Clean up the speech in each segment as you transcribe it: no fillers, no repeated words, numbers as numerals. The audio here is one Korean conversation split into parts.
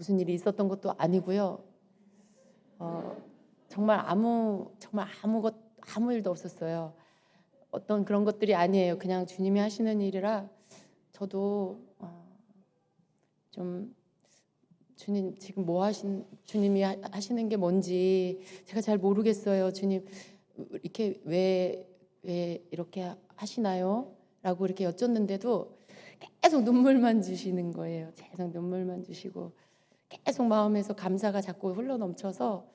무슨 일이 있었던 것도 아니고요. 정말 아무 일도 없었어요. 어떤 그런 것들이 아니에요. 그냥 주님이 하시는 일이라 저도 좀 주님 지금 주님이 하시는 게 뭔지 제가 잘 모르겠어요. 주님 이렇게 왜 이렇게 하시나요? 라고 이렇게 여쭙는데도 계속 눈물만 주시는 거예요. 계속 눈물만 주시고 계속 마음에서 감사가 자꾸 흘러넘쳐서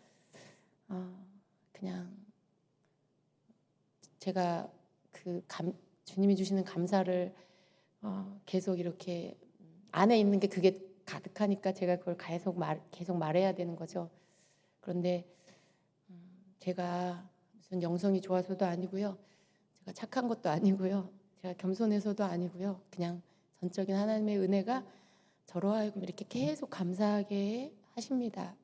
그냥 제가 주님이 주시는 감사를 계속 이렇게 안에 있는 게 그게 가득하니까 제가 그걸 계속 말해야 되는 거죠. 그런데 제가 무슨 영성이 좋아서도 아니고요. 제가 착한 것도 아니고요. 제가 겸손해서도 아니고요. 그냥 전적인 하나님의 은혜가 저로 하여금 이렇게 계속 감사하게 하십니다.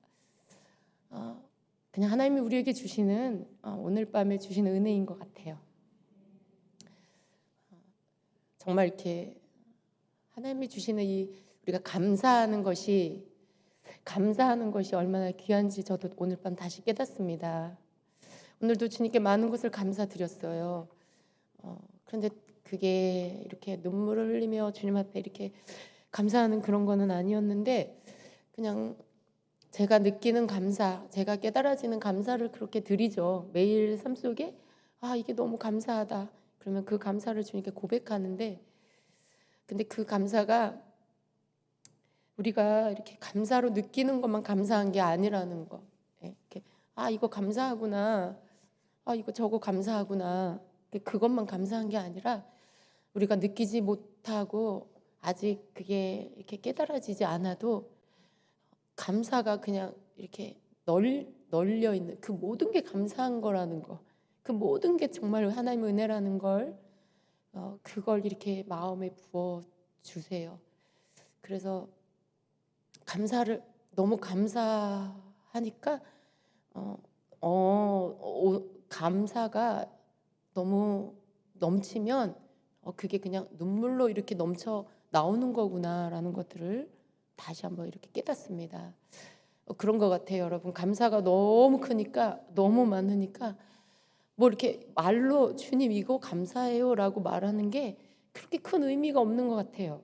그냥 하나님이 우리에게 주시는 오늘 밤에 주시는 은혜인 것 같아요. 정말 이렇게 하나님이 주시는 우리가 감사하는 것이 얼마나 귀한지 저도 오늘 밤 다시 깨닫습니다. 오늘도 주님께 많은 것을 감사드렸어요. 그런데 그게 이렇게 눈물을 흘리며 주님 앞에 이렇게 감사하는 그런 거는 아니었는데 그냥 제가 느끼는 감사, 제가 깨달아지는 감사를 그렇게 드리죠. 매일 삶 속에 이게 너무 감사하다. 그러면 그 감사를 주님께 고백하는데 근데 그 감사가 우리가 이렇게 감사로 느끼는 것만 감사한 게 아니라는 거. 이렇게 이거 감사하구나. 이거 저거 감사하구나. 그것만 감사한 게 아니라 우리가 느끼지 못하고 아직 그게 이렇게 깨달아지지 않아도 감사가 그냥 이렇게 널려 있는 그 모든 게 감사한 거라는 거. 그 모든 게 정말 하나님의 은혜라는 걸 그걸 이렇게 마음에 부어 주세요. 그래서 감사를 너무 감사하니까 감사가 너무 넘치면 그게 그냥 눈물로 이렇게 넘쳐 나오는 거구나라는 것들을 다시 한번 이렇게 깨닫습니다. 그런 것 같아요, 여러분. 감사가 너무 크니까 너무 많으니까 뭐 이렇게 말로 주님 이거 감사해요라고 말하는 게 그렇게 큰 의미가 없는 것 같아요.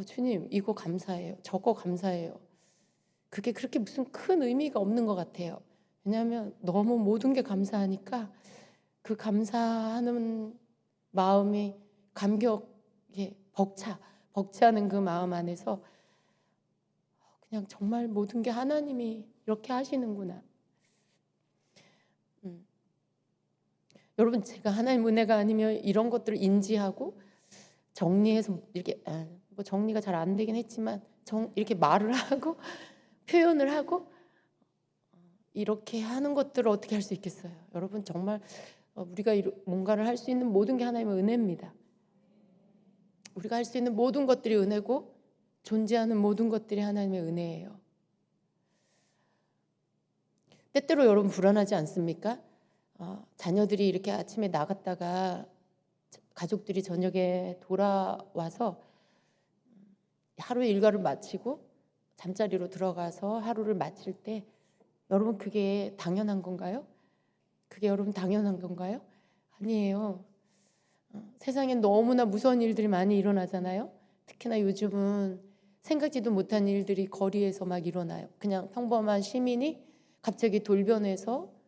주님 이거 감사해요. 저거 감사해요. 그게 그렇게 무슨 큰 의미가 없는 것 같아요. 왜냐하면 너무 모든 게 감사하니까 그 감사하는 마음이 감격에 벅차는 그 마음 안에서 그냥 정말 모든 게 하나님이 이렇게 하시는구나. 여러분 제가 하나님 은혜가 아니면 이런 것들을 인지하고 정리해서 이렇게 뭐 정리가 잘 안 되긴 했지만 이렇게 말을 하고 표현을 하고 이렇게 하는 것들을 어떻게 할 수 있겠어요? 여러분 정말 우리가 뭔가를 할 수 있는 모든 게 하나님의 은혜입니다. 우리가 할 수 있는 모든 것들이 은혜고 존재하는 모든 것들이 하나님의 은혜예요. 때때로 여러분 불안하지 않습니까? 자녀들이 이렇게 아침에 나갔다가 가족들이 저녁에 돌아와서 하루 일과를 마치고 잠자리로 들어가서 하루를 마칠 때 여러분 그게 당연한 건가요? 그게 여러분 당연한 건가요? 아니에요. 세상엔 너무나 무서운 일들이 많이 일어나잖아요. 특히나 요즘은 생각지도 못한 일들이 거리에서 막 일어나요. 그냥 평범한 시민이 갑자기 돌변해서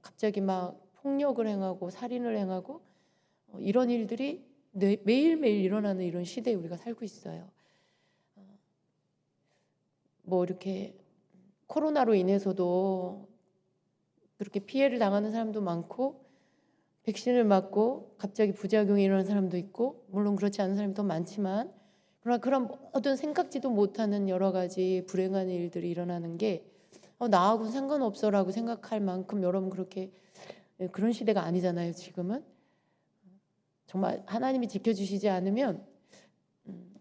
갑자기 막 폭력을 행하고 살인을 행하고 이런 일들이 매일매일 일어나는 이런 시대에 우리가 살고 있어요. 뭐 이렇게 코로나로 인해서도 그렇게 피해를 당하는 사람도 많고 백신을 맞고 갑자기 부작용이 일어나는 사람도 있고 물론 그렇지 않은 사람이 더 많지만 그러나 그런 모든 생각지도 못하는 여러 가지 불행한 일들이 일어나는 게 나하고는 상관없어라고 생각할 만큼 여러분 그렇게 그런 시대가 아니잖아요. 지금은 정말 하나님이 지켜주시지 않으면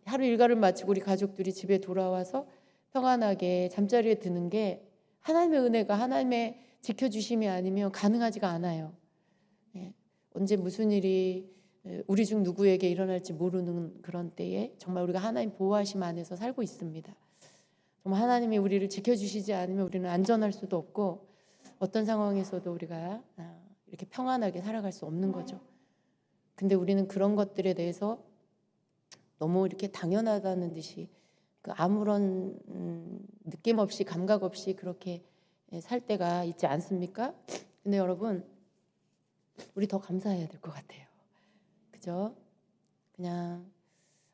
하루 일과를 마치고 우리 가족들이 집에 돌아와서 평안하게 잠자리에 드는 게 하나님의 은혜가 하나님의 지켜주심이 아니면 가능하지가 않아요. 언제 무슨 일이 우리 중 누구에게 일어날지 모르는 그런 때에 정말 우리가 하나님 보호하심 안에서 살고 있습니다. 정말 하나님이 우리를 지켜주시지 않으면 우리는 안전할 수도 없고 어떤 상황에서도 우리가 이렇게 평안하게 살아갈 수 없는 거죠. 근데 우리는 그런 것들에 대해서 너무 이렇게 당연하다는 듯이 그 아무런 느낌 없이 감각 없이 그렇게 살 때가 있지 않습니까? 근데 여러분, 우리 더 감사해야 될 것 같아요. 그죠? 그냥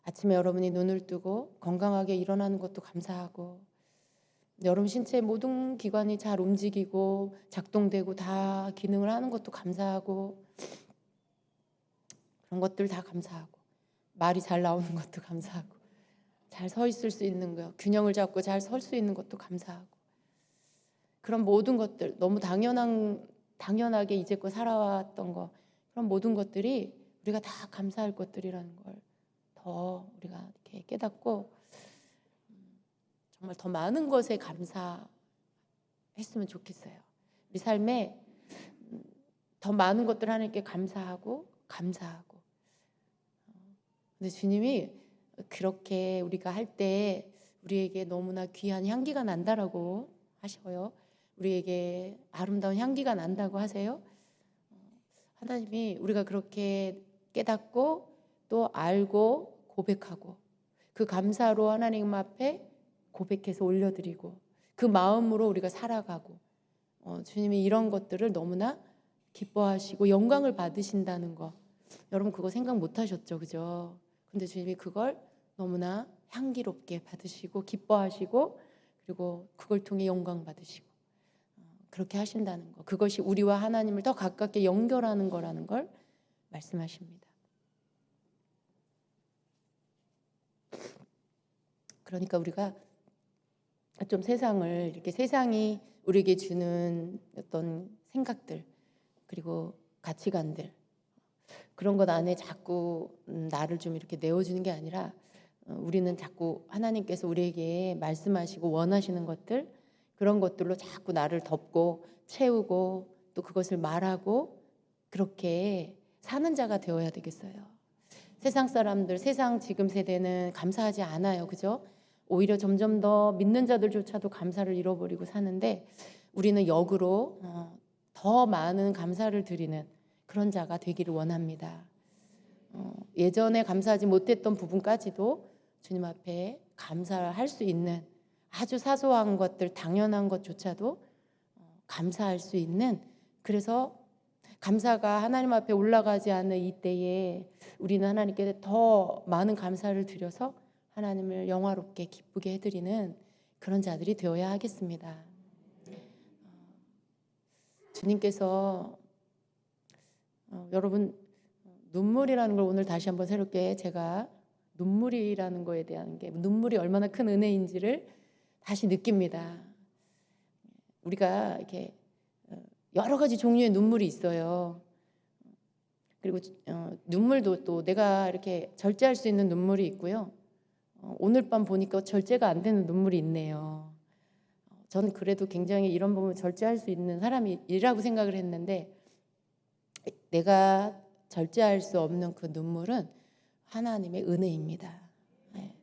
아침에 여러분이 눈을 뜨고 건강하게 일어나는 것도 감사하고, 여러분 신체의 모든 기관이 잘 움직이고 작동되고 다 기능을 하는 것도 감사하고, 그런 것들 다 감사하고, 말이 잘 나오는 것도 감사하고, 잘 서 있을 수 있는 거, 균형을 잡고 잘 설 수 있는 것도 감사하고, 그런 모든 것들, 너무 당연하게 이제껏 살아왔던 거, 그런 모든 것들이 우리가 다 감사할 것들이라는 걸 더 우리가 이렇게 깨닫고 정말 더 많은 것에 감사했으면 좋겠어요. 우리 삶에 더 많은 것들 하나님께 감사하고. 근데 주님이 그렇게 우리가 할 때 우리에게 너무나 귀한 향기가 난다라고 하셔요. 우리에게 아름다운 향기가 난다고 하세요. 하나님이 우리가 그렇게 깨닫고 또 알고 고백하고 그 감사로 하나님 앞에 고백해서 올려드리고 그 마음으로 우리가 살아가고, 주님이 이런 것들을 너무나 기뻐하시고 영광을 받으신다는 거, 여러분 그거 생각 못 하셨죠? 그죠? 근데 주님이 그걸 너무나 향기롭게 받으시고 기뻐하시고, 그리고 그걸 통해 영광 받으시고 그렇게 하신다는 거, 그것이 우리와 하나님을 더 가깝게 연결하는 거라는 걸 말씀하십니다. 그러니까 우리가 좀 세상을, 이렇게 세상이 우리에게 주는 어떤 생각들 그리고 가치관들, 그런 것 안에 자꾸 나를 좀 이렇게 내어주는 게 아니라, 우리는 자꾸 하나님께서 우리에게 말씀하시고 원하시는 것들, 그런 것들로 자꾸 나를 덮고 채우고 또 그것을 말하고 그렇게 사는 자가 되어야 되겠어요. 세상 사람들, 세상 지금 세대는 감사하지 않아요. 그죠? 오히려 점점 더 믿는 자들조차도 감사를 잃어버리고 사는데, 우리는 역으로 더 많은 감사를 드리는 그런 자가 되기를 원합니다. 예전에 감사하지 못했던 부분까지도 주님 앞에 감사할 수 있는, 아주 사소한 것들, 당연한 것조차도 감사할 수 있는, 그래서 감사가 하나님 앞에 올라가지 않는 이때에 우리는 하나님께 더 많은 감사를 드려서 하나님을 영화롭게 기쁘게 해드리는 그런 자들이 되어야 하겠습니다. 주님께서 여러분, 눈물이라는 걸 오늘 다시 한번 새롭게 제가 눈물이라는 거에 대한 게, 눈물이 얼마나 큰 은혜인지를 다시 느낍니다. 우리가 이렇게 여러 가지 종류의 눈물이 있어요. 그리고 눈물도 또 내가 이렇게 절제할 수 있는 눈물이 있고요. 오늘 밤 보니까 절제가 안 되는 눈물이 있네요. 저는 그래도 굉장히 이런 부분 절제할 수 있는 사람이라고 생각을 했는데, 내가 절제할 수 없는 그 눈물은 하나님의 은혜입니다. 네.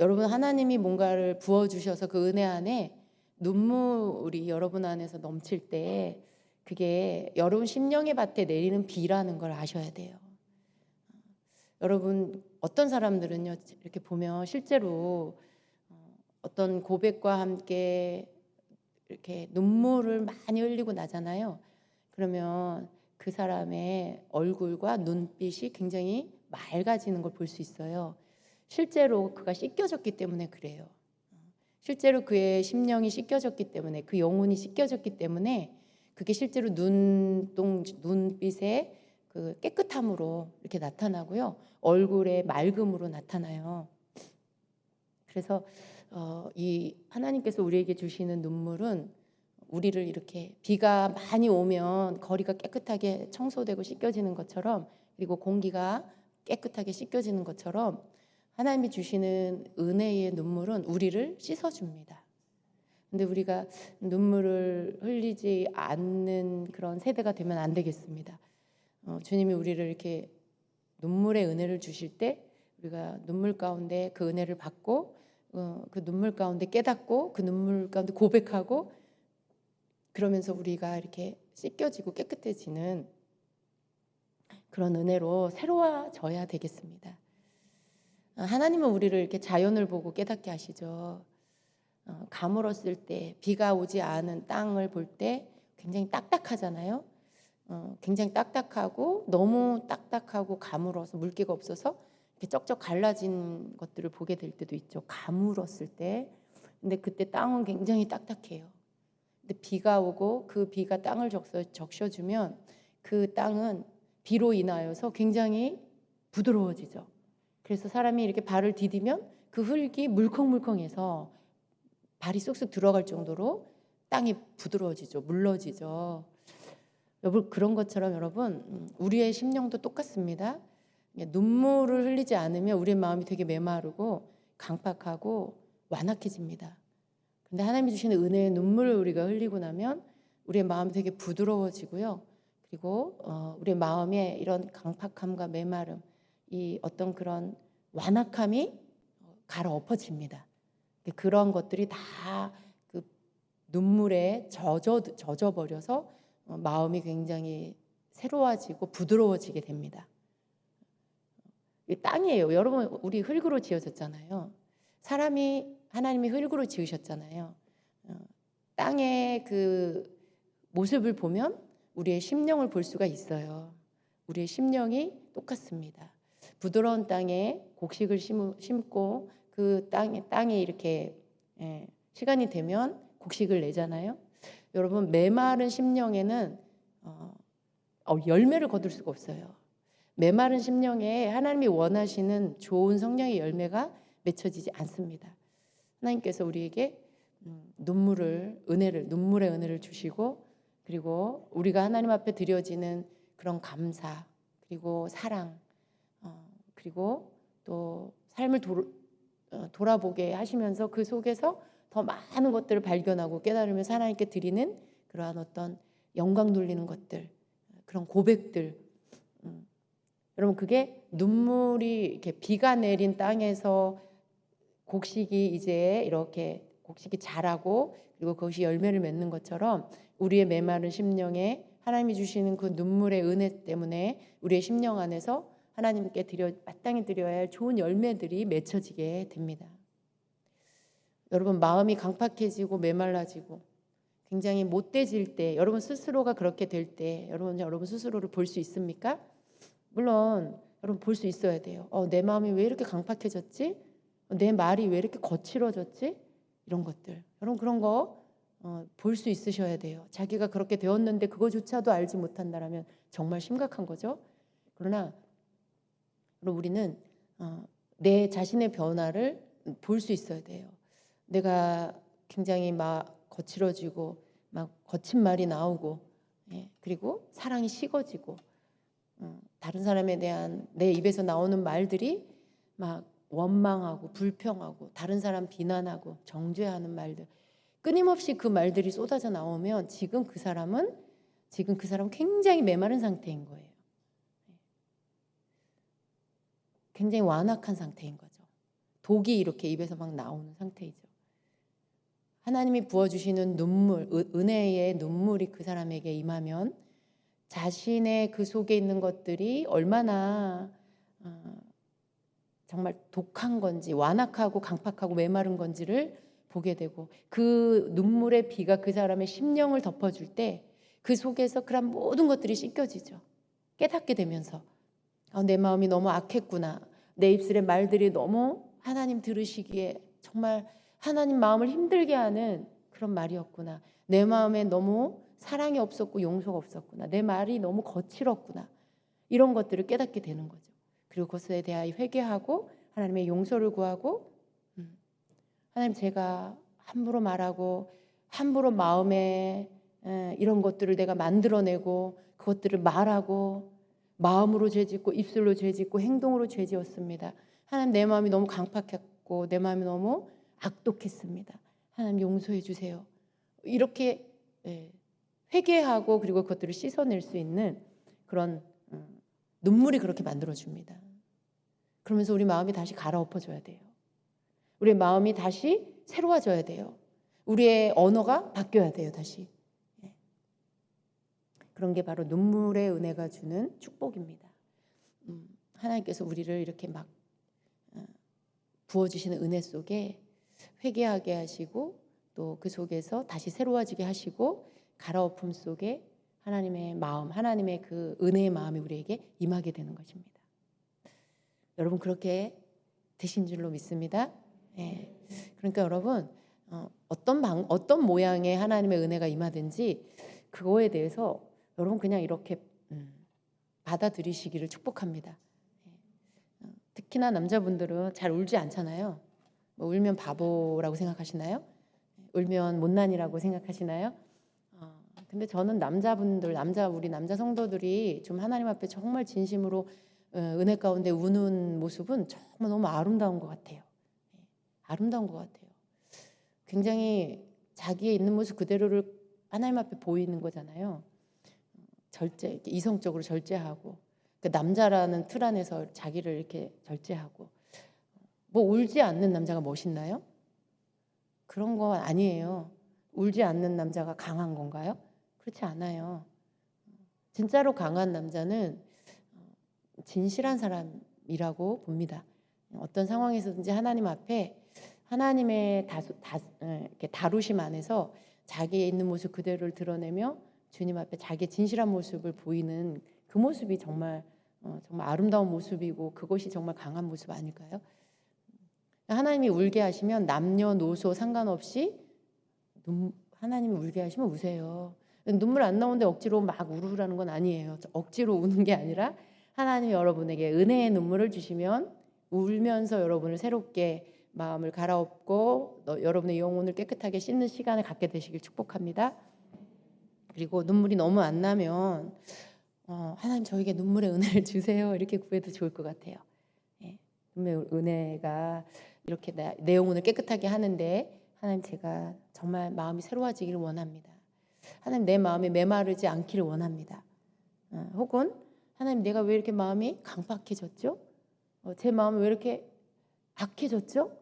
여러분, 하나님이 뭔가를 부어주셔서 그 은혜 안에 눈물이 여러분 안에서 넘칠 때 그게 여러분 심령의 밭에 내리는 비라는 걸 아셔야 돼요. 여러분, 어떤 사람들은요, 이렇게 보면 실제로 어떤 고백과 함께 이렇게 눈물을 많이 흘리고 나잖아요. 그러면 그 사람의 얼굴과 눈빛이 굉장히 맑아지는 걸 볼 수 있어요. 실제로 그가 씻겨졌기 때문에 그래요. 실제로 그의 심령이 씻겨졌기 때문에, 그 영혼이 씻겨졌기 때문에 그게 실제로 눈빛의 그 깨끗함으로 이렇게 나타나고요, 얼굴의 맑음으로 나타나요. 그래서 이 하나님께서 우리에게 주시는 눈물은 우리를 이렇게 비가 많이 오면 거리가 깨끗하게 청소되고 씻겨지는 것처럼, 그리고 공기가 깨끗하게 씻겨지는 것처럼 하나님이 주시는 은혜의 눈물은 우리를 씻어줍니다. 근데 우리가 눈물을 흘리지 않는 그런 세대가 되면 안 되겠습니다. 주님이 우리를 이렇게 눈물의 은혜를 주실 때 우리가 눈물 가운데 그 은혜를 받고 그 눈물 가운데 깨닫고 그 눈물 가운데 고백하고 그러면서 우리가 이렇게 씻겨지고 깨끗해지는 그런 은혜로 새로워져야 되겠습니다. 하나님은 우리를 이렇게 자연을 보고 깨닫게 하시죠. 가물었을 때, 비가 오지 않은 땅을 볼 때 굉장히 딱딱하잖아요. 굉장히 딱딱하고 너무 딱딱하고 가물어서 물기가 없어서 이렇게 쩍쩍 갈라진 것들을 보게 될 때도 있죠. 가물었을 때. 근데 그때 땅은 굉장히 딱딱해요. 근데 비가 오고 그 비가 땅을 적셔주면 그 땅은 비로 인하여서 굉장히 부드러워지죠. 그래서 사람이 이렇게 발을 디디면 그 흙이 물컹물컹해서 발이 쑥쑥 들어갈 정도로 땅이 부드러워지죠. 물러지죠. 여러분, 그런 것처럼 여러분, 우리의 심령도 똑같습니다. 눈물을 흘리지 않으면 우리의 마음이 되게 메마르고 강팍하고 완악해집니다. 근데 하나님이 주시는 은혜의 눈물을 우리가 흘리고 나면 우리의 마음이 되게 부드러워지고요. 그리고 우리의 마음에 이런 강팍함과 메마름, 이 어떤 그런 완악함이 갈아엎어집니다. 그런 것들이 다 그 눈물에 젖어버려서 마음이 굉장히 새로워지고 부드러워지게 됩니다. 이 땅이에요. 여러분, 우리 흙으로 지어졌잖아요. 하나님이 흙으로 지으셨잖아요. 땅의 그 모습을 보면 우리의 심령을 볼 수가 있어요. 우리의 심령이 똑같습니다. 부드러운 땅에 곡식을 심고 그 땅에 이렇게 시간이 되면 곡식을 내잖아요. 여러분, 메마른 심령에는 열매를 거둘 수가 없어요. 메마른 심령에 하나님이 원하시는 좋은 성령의 열매가 맺혀지지 않습니다. 하나님께서 우리에게 눈물의 은혜를 주시고, 그리고 우리가 하나님 앞에 드려지는 그런 감사, 그리고 사랑, 그리고 또 삶을 돌아보게 하시면서 그 속에서 더 많은 것들을 발견하고 깨달으면서 하나님께 드리는 그러한 어떤 영광 돌리는 것들, 그런 고백들. 여러분, 그게 눈물이 이렇게 비가 내린 땅에서 곡식이 이제 이렇게 곡식이 자라고 그리고 그것이 열매를 맺는 것처럼 우리의 메마른 심령에 하나님이 주시는 그 눈물의 은혜 때문에 우리의 심령 안에서 하나님께 마땅히 드려야 할 좋은 열매들이 맺혀지게 됩니다. 여러분, 마음이 강팍해지고 메말라지고 굉장히 못돼질 때, 여러분 스스로가 그렇게 될 때 여러분 스스로를 볼 수 있습니까? 물론 여러분 볼 수 있어야 돼요. 내 마음이 왜 이렇게 강팍해졌지? 내 말이 왜 이렇게 거칠어졌지? 이런 것들. 여러분, 그런 거 볼 수 있으셔야 돼요. 자기가 그렇게 되었는데 그거조차도 알지 못한다라면 정말 심각한 거죠. 그러나 우리는 내 자신의 변화를 볼 수 있어야 돼요. 내가 굉장히 막 거칠어지고 막 거친 말이 나오고, 그리고 사랑이 식어지고, 다른 사람에 대한 내 입에서 나오는 말들이 막 원망하고 불평하고 다른 사람 비난하고 정죄하는 말들, 끊임없이 그 말들이 쏟아져 나오면 지금 그 사람은 굉장히 메마른 상태인 거예요. 굉장히 완악한 상태인 거죠. 독이 이렇게 입에서 막 나오는 상태이죠. 하나님이 부어주시는 눈물, 은혜의 눈물이 그 사람에게 임하면 자신의 그 속에 있는 것들이 얼마나 정말 독한 건지, 완악하고 강팍하고 메마른 건지를 보게 되고, 그 눈물의 비가 그 사람의 심령을 덮어줄 때 그 속에서 그런 모든 것들이 씻겨지죠. 깨닫게 되면서 내 마음이 너무 악했구나, 내 입술의 말들이 너무 하나님 들으시기에 정말 하나님 마음을 힘들게 하는 그런 말이었구나, 내 마음에 너무 사랑이 없었고 용서가 없었구나, 내 말이 너무 거칠었구나, 이런 것들을 깨닫게 되는 거죠. 그리고 그것에 대하여 회개하고 하나님의 용서를 구하고, 하나님, 제가 함부로 말하고 함부로 마음에 이런 것들을 내가 만들어내고 그것들을 말하고 마음으로 죄짓고 입술로 죄짓고 행동으로 죄지었습니다. 하나님, 내 마음이 너무 강팍했고 내 마음이 너무 악독했습니다. 하나님, 용서해 주세요. 이렇게 회개하고 그리고 그것들을 씻어낼 수 있는 그런 눈물이 그렇게 만들어줍니다. 그러면서 우리 마음이 다시 갈아엎어져야 돼요. 우리의 마음이 다시 새로워져야 돼요. 우리의 언어가 바뀌어야 돼요, 다시. 예. 그런 게 바로 눈물의 은혜가 주는 축복입니다. 하나님께서 우리를 이렇게 막 부어주시는 은혜 속에 회개하게 하시고 또 그 속에서 다시 새로워지게 하시고 갈아엎음 속에 하나님의 마음, 하나님의 그 은혜의 마음이 우리에게 임하게 되는 것입니다. 여러분 그렇게 되신 줄로 믿습니다. 예. 그러니까 여러분 어떤 모양의 하나님의 은혜가 임하든지 그거에 대해서 여러분 그냥 이렇게 받아들이시기를 축복합니다. 예. 특히나 남자분들은 잘 울지 않잖아요. 뭐 울면 바보라고 생각하시나요? 울면 못난이라고 생각하시나요? 근데 저는 우리 남자 성도들이 좀 하나님 앞에 정말 진심으로 은혜 가운데 우는 모습은 정말 너무 아름다운 것 같아요. 아름다운 것 같아요. 굉장히 자기의 있는 모습 그대로를 하나님 앞에 보이는 거잖아요. 이성적으로 절제하고 그 남자라는 틀 안에서 자기를 이렇게 절제하고 뭐 울지 않는 남자가 멋있나요? 그런 건 아니에요. 울지 않는 남자가 강한 건가요? 그렇지 않아요. 진짜로 강한 남자는 진실한 사람이라고 봅니다. 어떤 상황에서든지 하나님 앞에 하나님의 이렇게 다루심 안에서 자기의 있는 모습 그대로를 드러내며 주님 앞에 자기의 진실한 모습을 보이는 그 모습이 정말 아름다운 모습이고 그것이 정말 강한 모습 아닐까요? 하나님이 울게 하시면 남녀노소 상관없이 하나님이 울게 하시면 우세요. 눈물 안 나오는데 억지로 막 울으라는 건 아니에요. 억지로 우는 게 아니라 하나님이 여러분에게 은혜의 눈물을 주시면 울면서 여러분을 새롭게 마음을 갈아엎고 여러분의 영혼을 깨끗하게 씻는 시간을 갖게 되시길 축복합니다. 그리고 눈물이 너무 안 나면 하나님 저에게 눈물의 은혜를 주세요 이렇게 구해도 좋을 것 같아요. 예. 눈물의 은혜가 이렇게 내 영혼을 깨끗하게 하는데 하나님 제가 정말 마음이 새로워지기를 원합니다. 하나님 내 마음이 메마르지 않기를 원합니다. 혹은 하나님 내가 왜 이렇게 마음이 강팍해졌죠? 제 마음이 왜 이렇게 악해졌죠?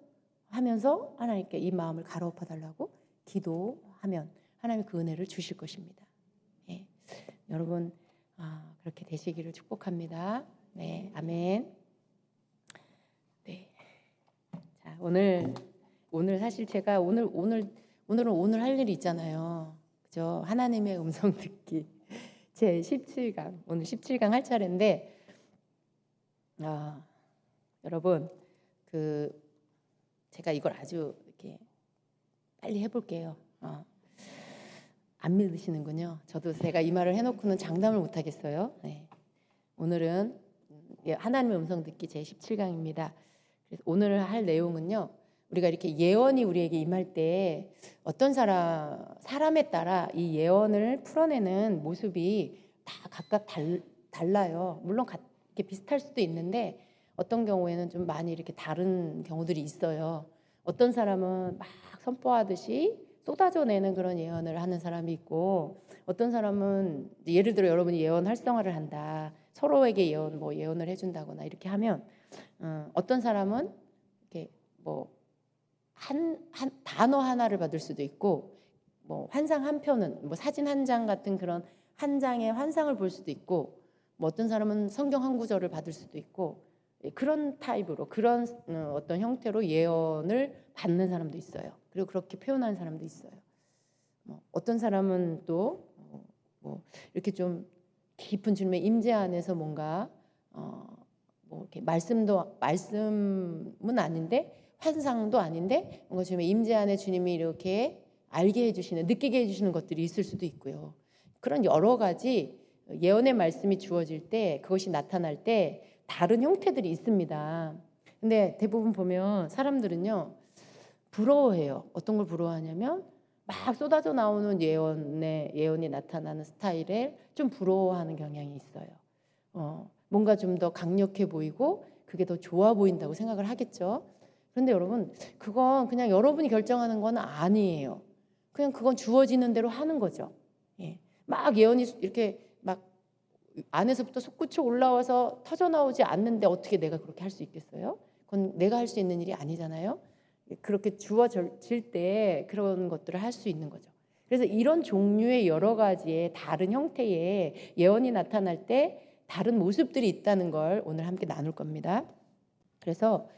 하면서 하나님께 이 마음을 갈아엎어 달라고 기도하면 하나님 그 은혜를 주실 것입니다. 예. 여러분 그렇게 되시기를 축복합니다. 네, 아멘. 네. 자, 오늘 사실 제가 오늘은 오늘 할 일이 있잖아요. 그죠? 하나님의 음성 듣기 제 17강 오늘 17강 할 차례인데 여러분 제가 이걸 아주 이렇게 빨리 해볼게요. 안 믿으시는군요. 저도 제가 이 말을 해놓고는 장담을 못 하겠어요. 네. 오늘은 하나님의 음성 듣기 제 17강입니다. 그래서 오늘 할 내용은요. 우리가 이렇게 예언이 우리에게 임할 때 어떤 사람에 따라 이 예언을 풀어내는 모습이 다 각각 달라요. 물론 이렇게 비슷할 수도 있는데 어떤 경우에는 좀 많이 이렇게 다른 경우들이 있어요. 어떤 사람은 막 선포하듯이 쏟아져내는 그런 예언을 하는 사람이 있고 어떤 사람은 예를 들어 여러분이 예언 활성화를 한다. 서로에게 예언을 해준다거나 이렇게 하면 어떤 사람은 이렇게 한 단어 하나를 받을 수도 있고 환상 한 편은 사진 한 장 같은 그런 한 장의 환상을 볼 수도 있고 어떤 사람은 성경 한 구절을 받을 수도 있고 그런 타입으로 그런 어떤 형태로 예언을 받는 사람도 있어요. 그리고 그렇게 표현하는 사람도 있어요. 어떤 사람은 또 이렇게 좀 깊은 주님의 임재 안에서 뭔가 이렇게 말씀은 아닌데 환상도 아닌데 뭔가 주님의 임재 안에 주님이 이렇게 알게 해주시는 느끼게 해주시는 것들이 있을 수도 있고요. 그런 여러 가지 예언의 말씀이 주어질 때 그것이 나타날 때 다른 형태들이 있습니다. 근데 대부분 보면 사람들은요 부러워해요. 어떤 걸 부러워하냐면 막 쏟아져 나오는 예언이 나타나는 스타일에 좀 부러워하는 경향이 있어요. 뭔가 좀 더 강력해 보이고 그게 더 좋아 보인다고 생각을 하겠죠. 그런데 여러분 그건 그냥 여러분이 결정하는 건 아니에요. 그냥 그건 주어지는 대로 하는 거죠. 예. 막 예언이 이렇게 막 안에서부터 솟구쳐 올라와서 터져 나오지 않는데 어떻게 내가 그렇게 할 수 있겠어요? 그건 내가 할 수 있는 일이 아니잖아요. 그렇게 주어질 때 그런 것들을 할 수 있는 거죠. 그래서 이런 종류의 여러 가지의 다른 형태의 예언이 나타날 때 다른 모습들이 있다는 걸 오늘 함께 나눌 겁니다. 그래서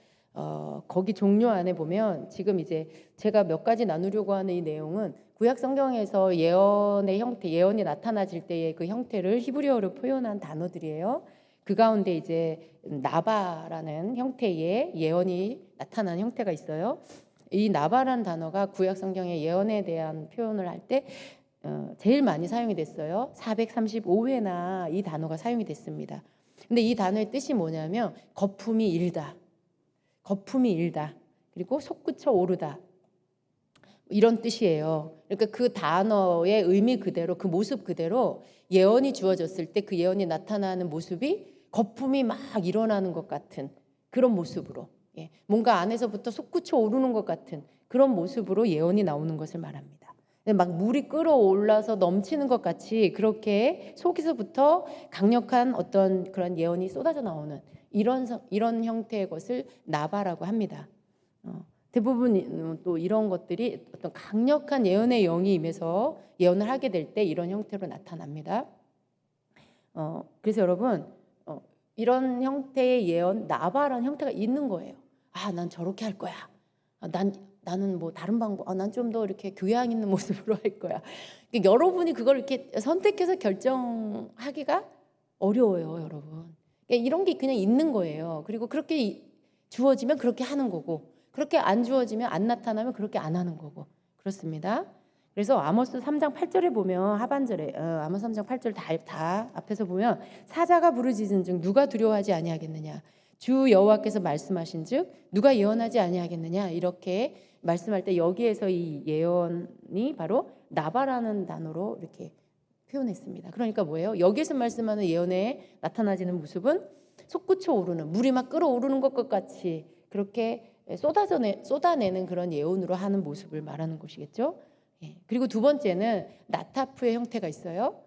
거기 종류 안에 보면 지금 이제 제가 몇 가지 나누려고 하는 이 내용은 구약 성경에서 예언의 형태, 예언이 나타나질 때의 그 형태를 히브리어로 표현한 단어들이에요. 그 가운데 이제 나바라는 형태의 예언이 나타나는 형태가 있어요. 이 나바라는 단어가 구약 성경의 예언에 대한 표현을 할 때 제일 많이 사용이 됐어요. 435회나 이 단어가 사용이 됐습니다. 근데 이 단어의 뜻이 뭐냐면 거품이 일다, 거품이 일다, 그리고 솟구쳐 오르다, 이런 뜻이에요. 그러니까 그 단어의 의미 그대로, 그 모습 그대로 예언이 주어졌을 때 그 예언이 나타나는 모습이 거품이 막 일어나는 것 같은 그런 모습으로, 뭔가 안에서부터 솟구쳐 오르는 것 같은 그런 모습으로 예언이 나오는 것을 말합니다. 막 물이 끓어올라서 넘치는 것 같이 그렇게 속에서부터 강력한 어떤 그런 예언이 쏟아져 나오는 이런 형태의 것을 나바라고 합니다. 대부분 또 이런 것들이 어떤 강력한 예언의 영이 임해서 예언을 하게 될 때 이런 형태로 나타납니다. 그래서 여러분 이런 형태의 예언, 나바라는 형태가 있는 거예요. 난 저렇게 할 거야. 나는 뭐 다른 방법, 난 좀 더 이렇게 교양 있는 모습으로 할 거야. 그러니까 여러분이 그걸 이렇게 선택해서 결정하기가 어려워요, 여러분. 그러니까 이런 게 그냥 있는 거예요. 그리고 그렇게 주어지면 그렇게 하는 거고, 그렇게 안 주어지면 안 나타나면 그렇게 안 하는 거고, 그렇습니다. 그래서 아모스 3장 8절에 보면 하반절에 아모스 3장 8절 다 앞에서 보면 사자가 부르짖은즉 누가 두려워하지 아니하겠느냐, 주 여호와께서 말씀하신즉 누가 예언하지 아니하겠느냐, 이렇게 말씀할 때 여기에서 이 예언이 바로 나바라는 단어로 이렇게 표현했습니다. 그러니까 뭐예요? 여기에서 말씀하는 예언에 나타나지는 모습은 솟구쳐 오르는, 물이 막 끓어오르는 것 같이 그렇게 쏟아내는 그런 예언으로 하는 모습을 말하는 것이겠죠. 그리고 두 번째는 나타프의 형태가 있어요.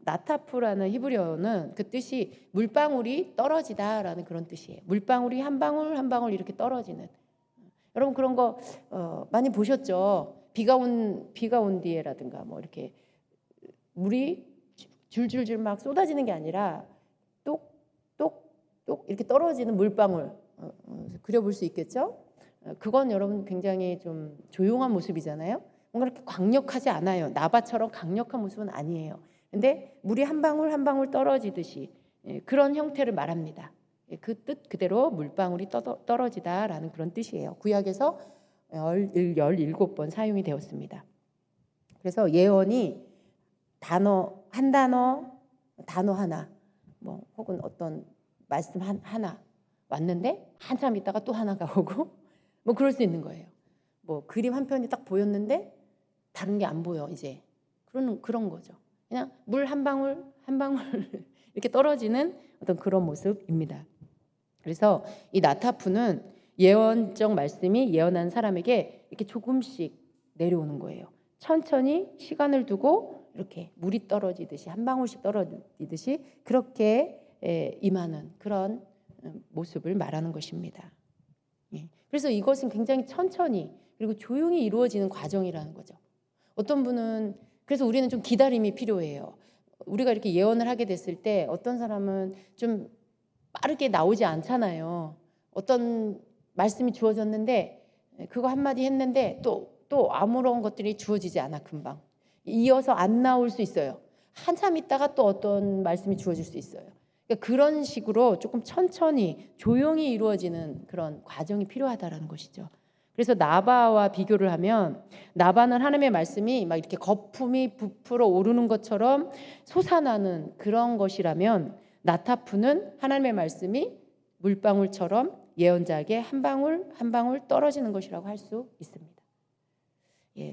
나타프라는 히브리어는 그 뜻이 물방울이 떨어지다라는 그런 뜻이에요. 물방울이 한 방울 한 방울 이렇게 떨어지는. 여러분 그런 거 많이 보셨죠? 비가 온 뒤에라든가 뭐 이렇게 물이 줄줄줄 막 쏟아지는 게 아니라 똑똑똑 이렇게 떨어지는 물방울 그려볼 수 있겠죠? 그건 여러분 굉장히 좀 조용한 모습이잖아요. 뭔가 이렇게 강력하지 않아요. 나바처럼 강력한 모습은 아니에요. 근데 물이 한 방울 한 방울 떨어지듯이 그런 형태를 말합니다. 그 뜻 그대로 물방울이 떨어지다라는 그런 뜻이에요. 구약에서 17번 사용이 되었습니다. 그래서 예언이 단어 하나 뭐 혹은 어떤 말씀 하나 왔는데 한참 있다가 또 하나가 오고 뭐 그럴 수 있는 거예요. 뭐 그림 한 편이 딱 보였는데 다른 게 안 보여 이제 그런 거죠. 그냥 물 한 방울 한 방울 이렇게 떨어지는 어떤 그런 모습입니다. 그래서 이 나타푸는 예언적 말씀이 예언한 사람에게 이렇게 조금씩 내려오는 거예요. 천천히 시간을 두고 이렇게 물이 떨어지듯이 한 방울씩 떨어지듯이 그렇게 임하는 그런 모습을 말하는 것입니다. 그래서 이것은 굉장히 천천히 그리고 조용히 이루어지는 과정이라는 거죠. 어떤 분은 그래서 우리는 좀 기다림이 필요해요. 우리가 이렇게 예언을 하게 됐을 때 어떤 사람은 좀 빠르게 나오지 않잖아요. 어떤 말씀이 주어졌는데 그거 한마디 했는데 또 아무런 것들이 주어지지 않아. 금방 이어서 안 나올 수 있어요. 한참 있다가 또 어떤 말씀이 주어질 수 있어요. 그러니까 그런 식으로 조금 천천히 조용히 이루어지는 그런 과정이 필요하다라는 것이죠. 그래서 나바와 비교를 하면 나바는 하나님의 말씀이 막 이렇게 거품이 부풀어 오르는 것처럼 솟아나는 그런 것이라면 나타푸는 하나님의 말씀이 물방울처럼 예언자에게 한 방울 한 방울 떨어지는 것이라고 할 수 있습니다.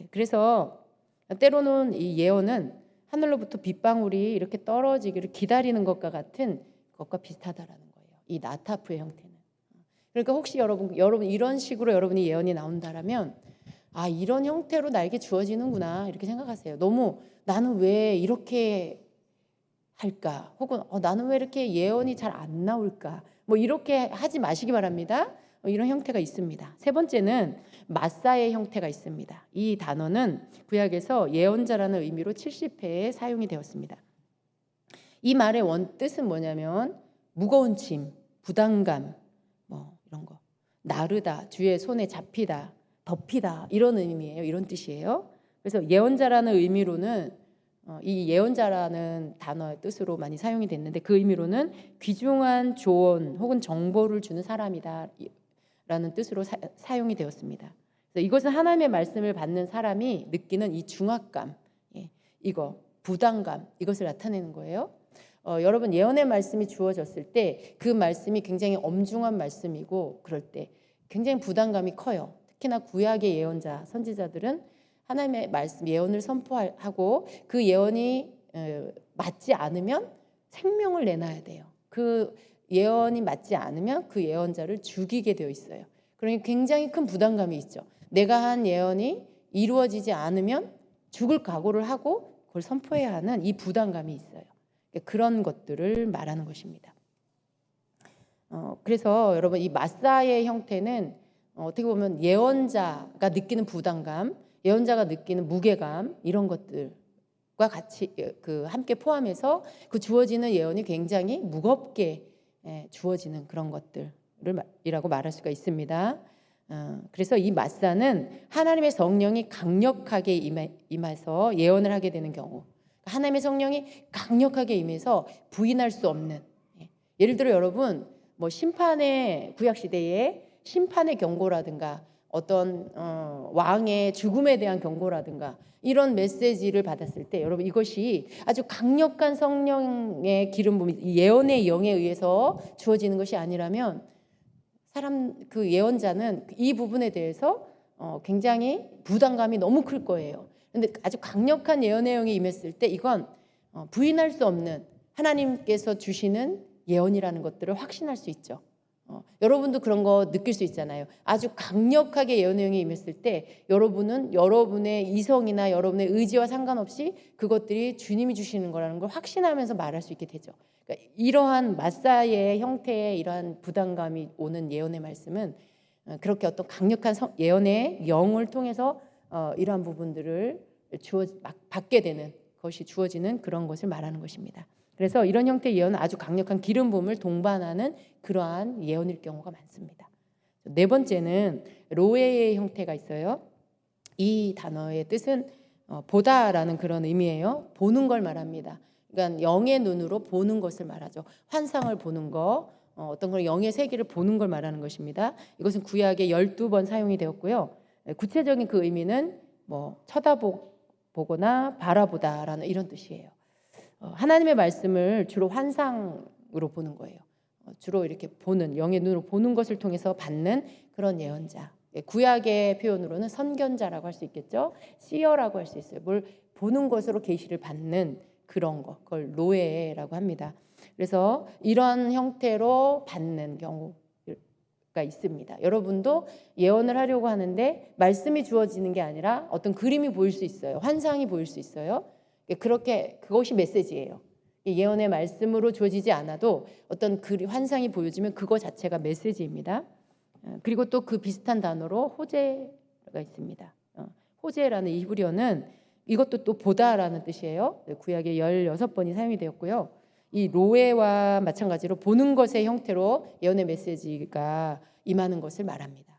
그래서 때로는 이 예언은 하늘로부터 빗방울이 이렇게 떨어지기를 기다리는 것과 같은 것과 비슷하다라는 거예요. 이 나타푸의 형태는. 그러니까 혹시 여러분 이런 식으로 여러분이 예언이 나온다라면 이런 형태로 나에게 주어지는구나 이렇게 생각하세요. 너무 나는 왜 이렇게 할까? 혹은 나는 왜 이렇게 예언이 잘 안 나올까? 뭐 이렇게 하지 마시기 바랍니다. 이런 형태가 있습니다. 세 번째는 마사의 형태가 있습니다. 이 단어는 구약에서 예언자라는 의미로 70회에 사용이 되었습니다. 이 말의 원뜻은 뭐냐면 무거운 짐, 부담감, 뭐 이런 거, 나르다, 주의 손에 잡히다, 덮이다, 이런 의미예요. 이런 뜻이에요. 그래서 예언자라는 의미로는 이 예언자라는 단어의 뜻으로 많이 사용이 됐는데, 그 의미로는 귀중한 조언 혹은 정보를 주는 사람이다 라는 뜻으로 사용이 되었습니다. 그래서 이것은 하나님의 말씀을 받는 사람이 느끼는 이 중압감, 이거 부담감, 이것을 나타내는 거예요. 여러분, 예언의 말씀이 주어졌을 때 그 말씀이 굉장히 엄중한 말씀이고 그럴 때 굉장히 부담감이 커요. 특히나 구약의 예언자, 선지자들은 하나님의 말씀, 예언을 선포하고 그 예언이 맞지 않으면 생명을 내놔야 돼요. 그 예언이 맞지 않으면 그 예언자를 죽이게 되어 있어요. 그러니까 굉장히 큰 부담감이 있죠. 내가 한 예언이 이루어지지 않으면 죽을 각오를 하고 그걸 선포해야 하는 이 부담감이 있어요. 그런 것들을 말하는 것입니다. 그래서 여러분, 이 마사의 형태는 어떻게 보면 예언자가 느끼는 부담감, 예언자가 느끼는 무게감, 이런 것들과 같이 함께 포함해서 그 주어지는 예언이 굉장히 무겁게 주어지는 그런 것들이라고 말할 수가 있습니다. 그래서 이 마사는 하나님의 성령이 강력하게 임해서 예언을 하게 되는 경우, 하나님의 성령이 강력하게 임해서 부인할 수 없는, 예를 들어 여러분, 뭐 심판의 구약 시대에 심판의 경고라든가 어떤 왕의 죽음에 대한 경고라든가 이런 메시지를 받았을 때, 여러분, 이것이 아주 강력한 성령의 기름 부음, 예언의 영에 의해서 주어지는 것이 아니라면 그 예언자는 이 부분에 대해서 굉장히 부담감이 너무 클 거예요. 그런데 아주 강력한 예언의 영이 임했을 때 이건 부인할 수 없는 하나님께서 주시는 예언이라는 것들을 확신할 수 있죠. 여러분도 그런 거 느낄 수 있잖아요. 아주 강력하게 예언의 영이 임했을 때 여러분은 여러분의 이성이나 여러분의 의지와 상관없이 그것들이 주님이 주시는 거라는 걸 확신하면서 말할 수 있게 되죠. 그러니까 이러한 마사의 형태의 이러한 부담감이 오는 예언의 말씀은 그렇게 어떤 강력한 예언의 영을 통해서 이러한 부분들을 받게 되는 것이 주어지는 그런 것을 말하는 것입니다. 그래서 이런 형태의 예언은 아주 강력한 기름 부음을 동반하는 그러한 예언일 경우가 많습니다. 네 번째는 로에의 형태가 있어요. 이 단어의 뜻은 보다라는 그런 의미예요. 보는 걸 말합니다. 그러니까 영의 눈으로 보는 것을 말하죠. 환상을 보는 거, 어떤 그런 영의 세계를 보는 걸 말하는 것입니다. 이것은 구약에 12번 사용이 되었고요. 구체적인 그 의미는 뭐 쳐다보거나 바라보다라는 이런 뜻이에요. 하나님의 말씀을 주로 환상으로 보는 거예요. 주로 이렇게 보는, 영의 눈으로 보는 것을 통해서 받는 그런 예언자. 구약의 표현으로는 선견자라고 할 수 있겠죠. 시어라고 할 수 있어요. 뭘 보는 것으로 계시를 받는 그런 거, 그걸 로에라고 합니다. 그래서 이런 형태로 받는 경우가 있습니다. 여러분도 예언을 하려고 하는데 말씀이 주어지는 게 아니라 어떤 그림이 보일 수 있어요. 환상이 보일 수 있어요. 그것이 메시지예요. 예언의 말씀으로 주어지지 않아도 어떤 환상이 보여지면 그거 자체가 메시지입니다. 그리고 또 그 비슷한 단어로 호재가 있습니다. 호재라는 이 히브리어는 이것도 또 보다라는 뜻이에요. 구약에 16번이 사용이 되었고요. 이 로에와 마찬가지로 보는 것의 형태로 예언의 메시지가 임하는 것을 말합니다.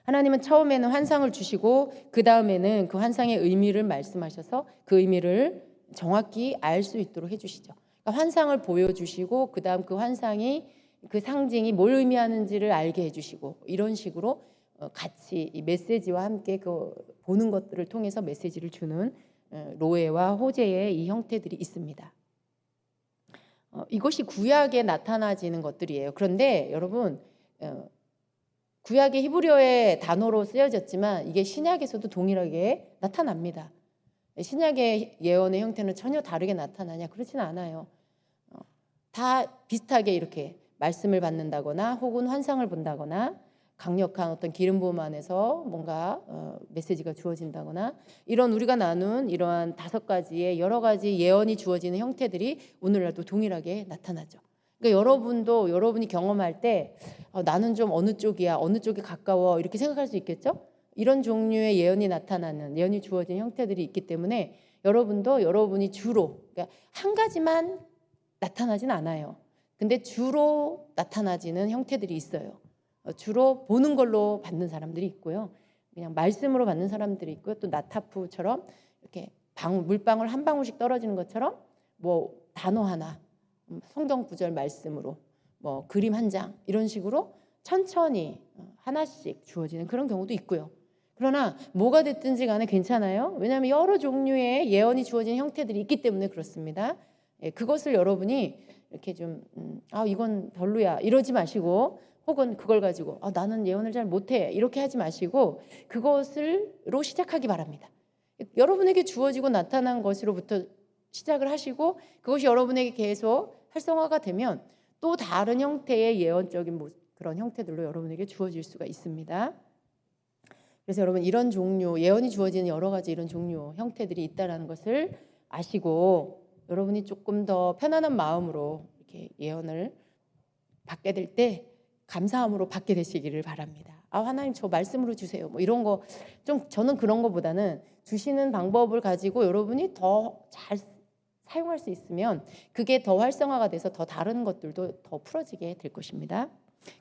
하나님은 처음에는 환상을 주시고 그 다음에는 그 환상의 의미를 말씀하셔서 그 의미를 정확히 알 수 있도록 해주시죠. 그러니까 환상을 보여주시고 그 다음 그 환상이, 그 상징이 뭘 의미하는지를 알게 해주시고, 이런 식으로 같이 이 메시지와 함께 그 보는 것들을 통해서 메시지를 주는 로에와 호재의 이 형태들이 있습니다. 이것이 구약에 나타나지는 것들이에요. 그런데 여러분, 구약의 히브리어의 단어로 쓰여졌지만 이게 신약에서도 동일하게 나타납니다. 신약의 예언의 형태는 전혀 다르게 나타나냐? 그렇지는 않아요. 다 비슷하게 이렇게 말씀을 받는다거나 혹은 환상을 본다거나 강력한 어떤 기름 부음 안에서 뭔가 메시지가 주어진다거나, 이런 우리가 나눈 이러한 5가지의 여러 가지 예언이 주어지는 형태들이 오늘날도 동일하게 나타나죠. 그러니까 여러분도 여러분이 경험할 때 나는 좀 어느 쪽이야, 어느 쪽이 가까워 이렇게 생각할 수 있겠죠? 이런 종류의 예언이 나타나는, 예언이 주어진 형태들이 있기 때문에 여러분도 여러분이 주로, 그러니까 한 가지만 나타나진 않아요. 근데 주로 나타나지는 형태들이 있어요. 주로 보는 걸로 받는 사람들이 있고요. 그냥 말씀으로 받는 사람들이 있고요. 또 나타푸처럼 이렇게 물방울 한 방울씩 떨어지는 것처럼 뭐 단어 하나, 성경 구절 말씀으로, 뭐 그림 한 장 이런 식으로 천천히 하나씩 주어지는 그런 경우도 있고요. 그러나 뭐가 됐든지 간에 괜찮아요. 왜냐하면 여러 종류의 예언이 주어진 형태들이 있기 때문에 그렇습니다. 그것을 여러분이 이렇게 좀 이건 별로야 이러지 마시고, 혹은 그걸 가지고 나는 예언을 잘 못해 이렇게 하지 마시고 그것으로 시작하기 바랍니다. 여러분에게 주어지고 나타난 것으로부터 시작을 하시고 그것이 여러분에게 계속 활성화가 되면 또 다른 형태의 예언적인 그런 형태들로 여러분에게 주어질 수가 있습니다. 그래서 여러분 이런 종류, 예언이 주어지는 여러 가지 이런 종류 형태들이 있다는 것을 아시고 여러분이 조금 더 편안한 마음으로 이렇게 예언을 받게 될 때 감사함으로 받게 되시기를 바랍니다. 하나님 저 말씀으로 주세요. 뭐 이런 거 좀 저는 그런 거보다는 주시는 방법을 가지고 여러분이 더 잘 사용할 수 있으면 그게 더 활성화가 돼서 더 다른 것들도 더 풀어지게 될 것입니다.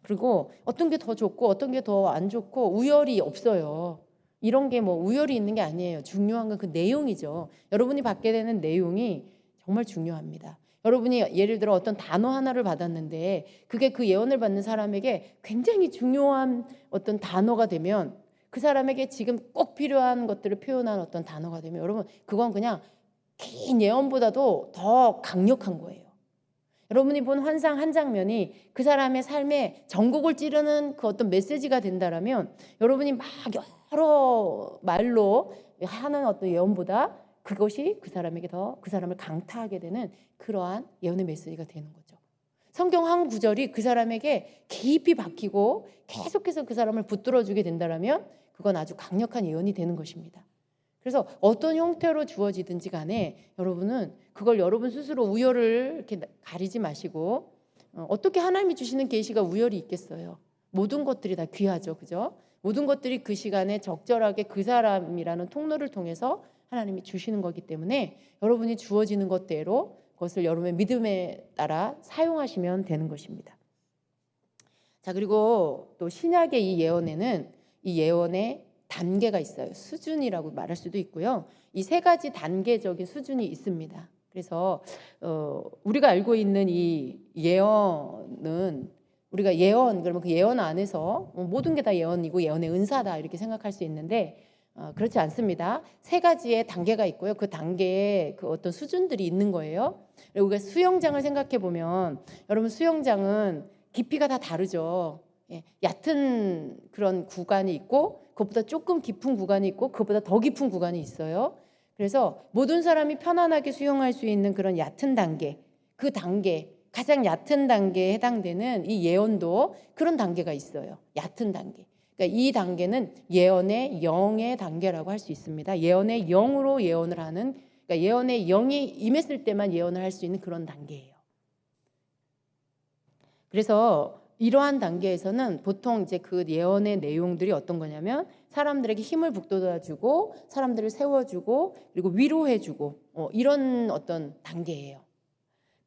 그리고 어떤 게 더 좋고 어떤 게 더 안 좋고 우열이 없어요. 이런 게 뭐 우열이 있는 게 아니에요. 중요한 건 그 내용이죠. 여러분이 받게 되는 내용이 정말 중요합니다. 여러분이 예를 들어 어떤 단어 하나를 받았는데 그게 그 예언을 받는 사람에게 굉장히 중요한 어떤 단어가 되면, 그 사람에게 지금 꼭 필요한 것들을 표현한 어떤 단어가 되면 여러분 그건 그냥 긴 예언보다도 더 강력한 거예요. 여러분이 본 환상 한 장면이 그 사람의 삶에 전곡을 찌르는 그 어떤 메시지가 된다라면 여러분이 막 여러 말로 하는 어떤 예언보다 그것이 그 사람에게 더 그 사람을 강타하게 되는 그러한 예언의 메시지가 되는 거죠. 성경 한 구절이 그 사람에게 깊이 박히고 계속해서 그 사람을 붙들어주게 된다라면 그건 아주 강력한 예언이 되는 것입니다. 그래서 어떤 형태로 주어지든지 간에 여러분은 그걸 여러분 스스로 우열을 이렇게 가리지 마시고, 어떻게 하나님이 주시는 계시가 우열이 있겠어요. 모든 것들이 다 귀하죠. 그죠? 모든 것들이 그 시간에 적절하게 그 사람이라는 통로를 통해서 하나님이 주시는 거기 때문에 여러분이 주어지는 것대로 그것을 여러분의 믿음에 따라 사용하시면 되는 것입니다. 자, 그리고 또 신약의 이 예언에는 이 예언의 단계가 있어요. 수준이라고 말할 수도 있고요. 이 세 가지 단계적인 수준이 있습니다. 그래서 우리가 알고 있는 이 예언은, 우리가 예언 그러면 그 예언 안에서 모든 게 다 예언이고 예언의 은사다 이렇게 생각할 수 있는데 그렇지 않습니다. 세 가지의 단계가 있고요. 그 단계에 그 어떤 수준들이 있는 거예요. 우리가 수영장을 생각해 보면 여러분 수영장은 깊이가 다 다르죠. 얕은 그런 구간이 있고 그것보다 조금 깊은 구간이 있고 그것보다 더 깊은 구간이 있어요. 그래서 모든 사람이 편안하게 수영할 수 있는 그런 얕은 단계, 그 단계, 가장 얕은 단계에 해당되는 이 예언도 그런 단계가 있어요. 얕은 단계. 그러니까 이 단계는 예언의 영의 단계라고 할 수 있습니다. 예언의 영으로 예언을 하는, 그러니까 예언의 영이 임했을 때만 예언을 할 수 있는 그런 단계예요. 그래서 이러한 단계에서는 보통 이제 그 예언의 내용들이 어떤 거냐면 사람들에게 힘을 북돋아주고 사람들을 세워주고 그리고 위로해주고 이런 어떤 단계예요.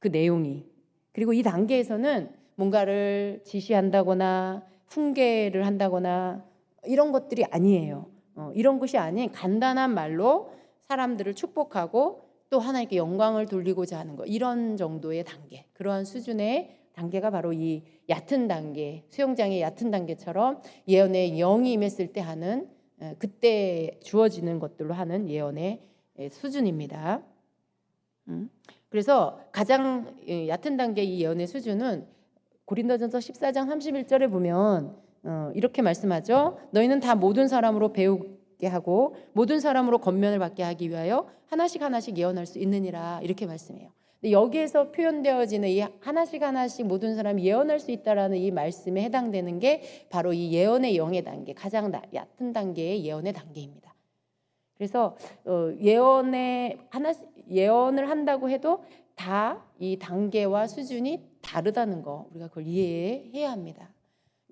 그 내용이. 그리고 이 단계에서는 뭔가를 지시한다거나 훈계를 한다거나 이런 것들이 아니에요. 이런 것이 아닌 간단한 말로 사람들을 축복하고 또 하나님께 영광을 돌리고자 하는 것, 이런 정도의 단계, 그러한 수준의 단계가 바로 이 얕은 단계, 수영장의 얕은 단계처럼 예언의 영이 임했을 때 하는, 그때 주어지는 것들로 하는 예언의 수준입니다. 그래서 가장 얕은 단계 이 예언의 수준은 고린도전서 14장 31절에 보면 이렇게 말씀하죠. 너희는 다 모든 사람으로 배우게 하고 모든 사람으로 권면을 받게 하기 위하여 하나씩 하나씩 예언할 수 있느니라, 이렇게 말씀해요. 근데 여기에서 표현되어지는 이 하나씩 하나씩 모든 사람이 예언할 수 있다라는 이 말씀에 해당되는 게 바로 이 예언의 영의 단계, 가장 얕은 단계의 예언의 단계입니다. 그래서 예언을 한다고 해도 다 이 단계와 수준이 다르다는 거 우리가 그걸 이해해야 합니다.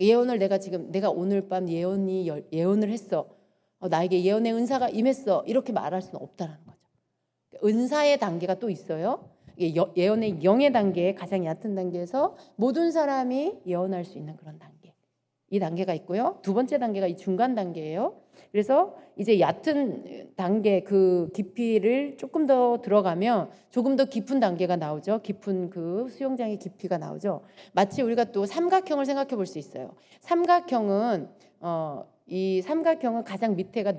예언을 내가 오늘 밤 예언을 했어. 나에게 예언의 은사가 임했어. 이렇게 말할 수는 없다라는 거죠. 은사의 단계가 또 있어요. 예언의 영의 단계, 가장 얕은 단계에서 모든 사람이 예언할 수 있는 그런 단계. 이 단계가 있고요. 두 번째 단계가 이 중간 단계예요. 그래서 이제 얕은 단계 그 깊이를 조금 더 들어가면 조금 더 깊은 단계가 나오죠. 깊은 그 수영장의 깊이가 나오죠. 마치 우리가 또 삼각형을 생각해 볼 수 있어요. 이 삼각형은 가장 밑에가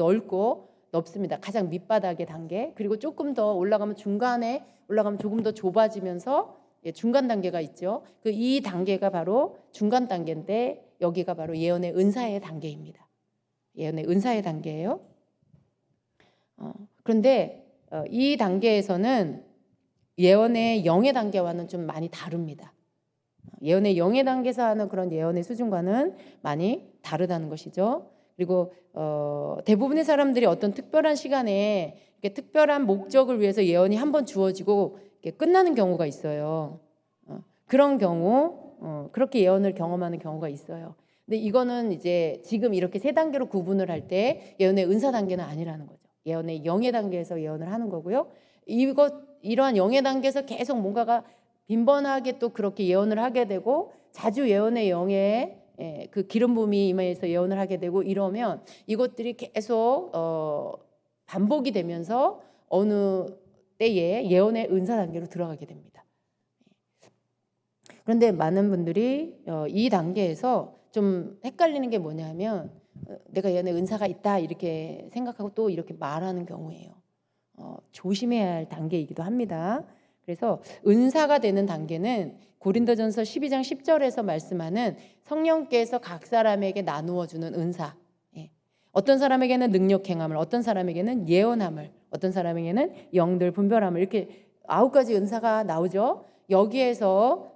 넓습니다. 가장 밑바닥의 단계. 그리고 조금 더 올라가면 중간에 올라가면 조금 더 좁아지면서 중간 단계가 있죠. 이 단계가 바로 중간 단계인데 여기가 바로 예언의 은사의 단계입니다. 예언의 은사의 단계예요. 그런데 이 단계에서는 예언의 영의 단계와는 좀 많이 다릅니다. 예언의 영의 단계에서 하는 그런 예언의 수준과는 많이 다르다는 것이죠. 그리고 대부분의 사람들이 어떤 특별한 시간에 특별한 목적을 위해서 예언이 한번 주어지고 끝나는 경우가 있어요. 그런 경우 그렇게 예언을 경험하는 경우가 있어요. 근데 이거는 이제 지금 이렇게 세 단계로 구분을 할 때 예언의 은사 단계는 아니라는 거죠. 예언의 영의 단계에서 예언을 하는 거고요. 이러한 영의 단계에서 계속 뭔가가 빈번하게 또 그렇게 예언을 하게 되고 자주 예언의 영에 그 기름 부음이 임해서 예언을 하게 되고 이러면 이것들이 계속 반복이 되면서 어느 때에 예언의 은사 단계로 들어가게 됩니다. 그런데 많은 분들이 이 단계에서 좀 헷갈리는 게 뭐냐면 내가 예언의 은사가 있다 이렇게 생각하고 또 이렇게 말하는 경우예요. 조심해야 할 단계이기도 합니다. 그래서 은사가 되는 단계는 고린도전서 12장 10절에서 말씀하는 성령께서 각 사람에게 나누어 주는 은사. 어떤 사람에게는 능력 행함을, 어떤 사람에게는 예언함을, 어떤 사람에게는 영들 분별함을 이렇게 9가지 은사가 나오죠. 여기에서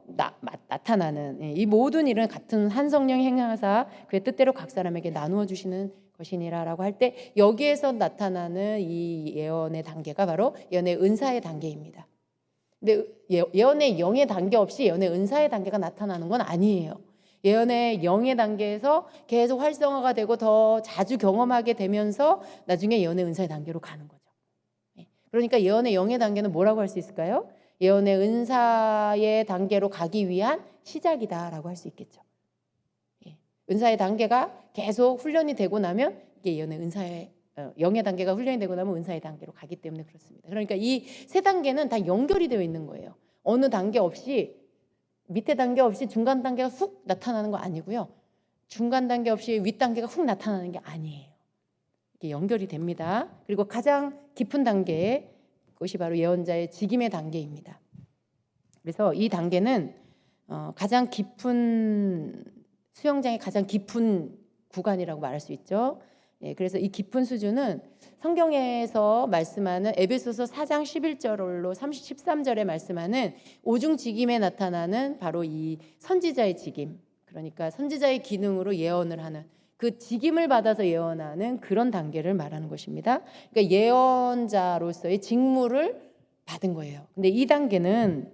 나타나는 이 모든 일은 같은 한 성령이 행하사 그의 뜻대로 각 사람에게 나누어 주시는 것이니라라고 할 때 여기에서 나타나는 이 예언의 단계가 바로 예언의 은사의 단계입니다. 근데 예언의 영의 단계 없이 예언의 은사의 단계가 나타나는 건 아니에요. 예언의 영의 단계에서 계속 활성화가 되고 더 자주 경험하게 되면서 나중에 예언의 은사의 단계로 가는 거죠. 그러니까 예언의 영의 단계는 뭐라고 할 수 있을까요? 예언의 은사의 단계로 가기 위한 시작이다라고 할 수 있겠죠. 은사의 단계가 계속 훈련이 되고 나면 이게 예언의 은사의 영의 단계가 훈련이 되고 나면 은사의 단계로 가기 때문에 그렇습니다. 그러니까 이 세 단계는 다 연결이 되어 있는 거예요. 어느 단계 없이 밑에 단계 없이 중간 단계가 훅 나타나는 거 아니고요. 중간 단계 없이 윗 단계가 훅 나타나는 게 아니에요. 이게 연결이 됩니다. 그리고 가장 깊은 단계 그것이 바로 예언자의 직임의 단계입니다. 그래서 이 단계는 가장 깊은 수영장의 가장 깊은 구간이라고 말할 수 있죠. 그래서 이 깊은 수준은 성경에서 말씀하는 에베소서 4장 11절로 13절에 말씀하는 오중직임에 나타나는 바로 이 선지자의 직임, 그러니까 선지자의 기능으로 예언을 하는 그 직임을 받아서 예언하는 그런 단계를 말하는 것입니다. 그러니까 예언자로서의 직무를 받은 거예요. 근데 이 단계는요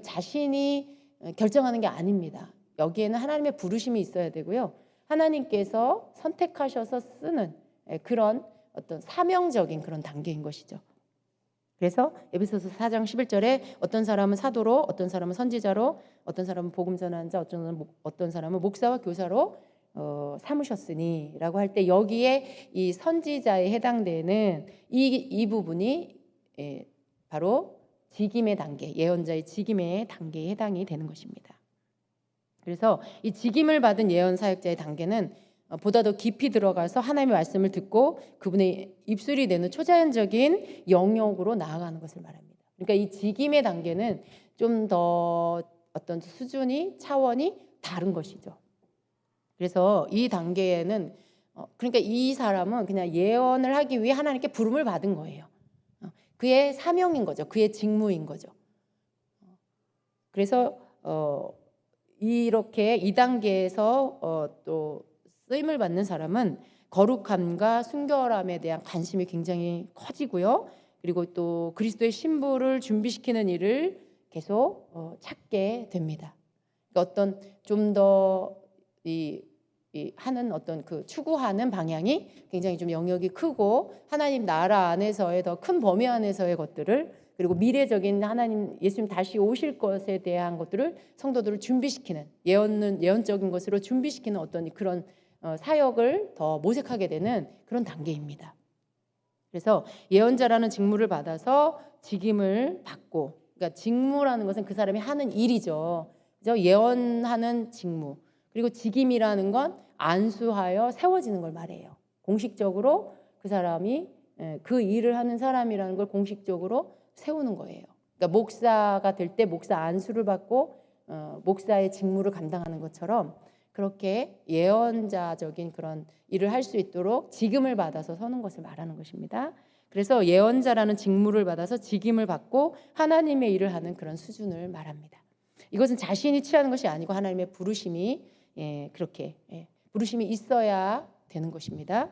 자신이 결정하는 게 아닙니다. 여기에는 하나님의 부르심이 있어야 되고요. 하나님께서 선택하셔서 쓰는 그런 어떤 사명적인 그런 단계인 것이죠. 그래서 에베소서 4장 11절에 어떤 사람은 사도로, 어떤 사람은 선지자로, 어떤 사람은 복음 전하는 자, 어떤 사람은 목사와 교사로 삼으셨으니라고 할 때 여기에 이 선지자에 해당되는 이 부분이 바로 직임의 단계, 예언자의 직임의 단계에 해당이 되는 것입니다. 그래서 이 직임을 받은 예언 사역자의 단계는 보다 더 깊이 들어가서 하나님의 말씀을 듣고 그분의 입술이 내는 초자연적인 영역으로 나아가는 것을 말합니다. 그러니까 이 직임의 단계는 좀 더 어떤 수준이 차원이 다른 것이죠. 그래서 이 단계에는 그러니까 이 사람은 그냥 예언을 하기 위해 하나님께 부름을 받은 거예요. 그의 사명인 거죠. 그의 직무인 거죠. 그래서 이렇게 이 단계에서 또 쓰임을 받는 사람은 거룩함과 순결함에 대한 관심이 굉장히 커지고요. 그리고 또 그리스도의 신부를 준비시키는 일을 계속 찾게 됩니다. 그러니까 어떤 좀 더 하는 어떤 그 추구하는 방향이 굉장히 좀 영역이 크고 하나님 나라 안에서의 더 큰 범위 안에서의 것들을, 그리고 미래적인 하나님 예수님 다시 오실 것에 대한 것들을 성도들을 준비시키는, 예언적인 것으로 준비시키는 어떤 그런 사역을 더 모색하게 되는 그런 단계입니다. 그래서 예언자라는 직무를 받아서 직임을 받고, 그러니까 직무라는 것은 그 사람이 하는 일이죠. 그래서 예언하는 직무, 그리고 직임이라는 건 안수하여 세워지는 걸 말해요. 공식적으로 그 사람이 그 일을 하는 사람이라는 걸 공식적으로 세우는 거예요. 그러니까 목사가 될 때 목사 안수를 받고 목사의 직무를 감당하는 것처럼 그렇게 예언자적인 그런 일을 할 수 있도록 직임을 받아서 서는 것을 말하는 것입니다. 그래서 예언자라는 직무를 받아서 직임을 받고 하나님의 일을 하는 그런 수준을 말합니다. 이것은 자신이 취하는 것이 아니고 하나님의 부르심이 그렇게 부르심이 있어야 되는 것입니다.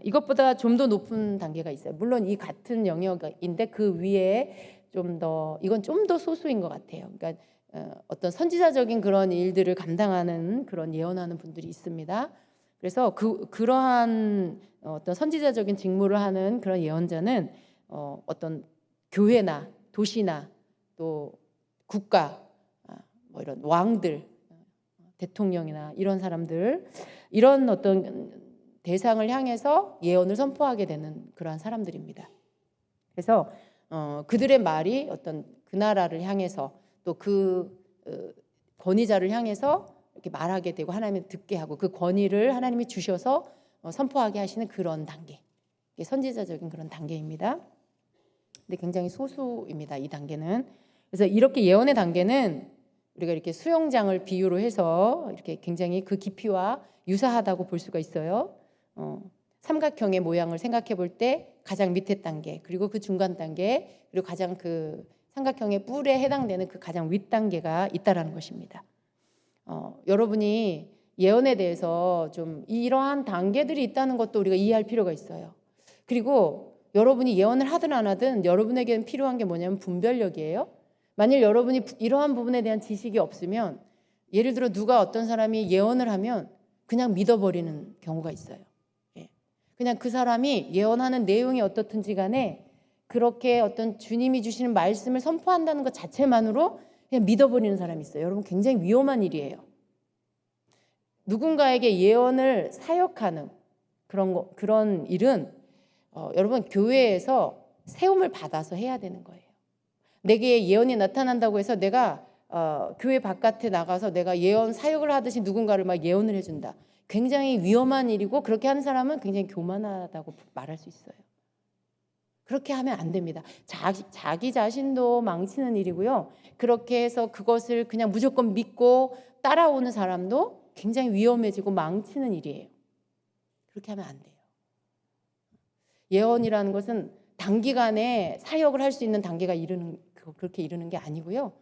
이것보다 좀 더 높은 단계가 있어요. 물론 이 같은 영역인데 그 위에 좀 더, 이건 좀 더 소수인 것 같아요. 그러니까 어떤 선지자적인 그런 일들을 감당하는 그런 예언하는 분들이 있습니다. 그래서 그러한 어떤 선지자적인 직무를 하는 그런 예언자는 어떤 교회나 도시나 또 국가, 뭐 이런 왕들, 대통령이나 이런 사람들, 이런 어떤 대상을 향해서 예언을 선포하게 되는 그러한 사람들입니다. 그래서 그들의 말이 어떤 그 나라를 향해서 또 그 권위자를 향해서 이렇게 말하게 되고 하나님이 듣게 하고 그 권위를 하나님이 주셔서 선포하게 하시는 그런 단계, 이게 선지자적인 그런 단계입니다. 근데 굉장히 소수입니다, 이 단계는. 그래서 이렇게 예언의 단계는 우리가 이렇게 수영장을 비유로 해서 이렇게 굉장히 그 깊이와 유사하다고 볼 수가 있어요. 삼각형의 모양을 생각해 볼 때 가장 밑에 단계, 그리고 그 중간 단계, 그리고 가장 그 삼각형의 뿔에 해당되는 그 가장 윗 단계가 있다라는 것입니다. 여러분이 예언에 대해서 좀 이러한 단계들이 있다는 것도 우리가 이해할 필요가 있어요. 그리고 여러분이 예언을 하든 안 하든 여러분에게는 필요한 게 뭐냐면 분별력이에요. 만일 여러분이 이러한 부분에 대한 지식이 없으면, 예를 들어 누가 어떤 사람이 예언을 하면 그냥 믿어버리는 경우가 있어요. 그냥 그 사람이 예언하는 내용이 어떻든지 간에 그렇게 어떤 주님이 주시는 말씀을 선포한다는 것 자체만으로 그냥 믿어버리는 사람이 있어요. 여러분, 굉장히 위험한 일이에요. 누군가에게 예언을 사역하는 그런 일은 여러분, 교회에서 세움을 받아서 해야 되는 거예요. 내게 예언이 나타난다고 해서 내가 교회 바깥에 나가서 내가 예언 사역을 하듯이 누군가를 막 예언을 해준다. 굉장히 위험한 일이고, 그렇게 하는 사람은 굉장히 교만하다고 말할 수 있어요. 그렇게 하면 안 됩니다. 자기 자신도 망치는 일이고요. 그렇게 해서 그것을 그냥 무조건 믿고 따라오는 사람도 굉장히 위험해지고 망치는 일이에요. 그렇게 하면 안 돼요. 예언이라는 것은 단기간에 사역을 할 수 있는 단계가 그렇게 이르는 게 아니고요.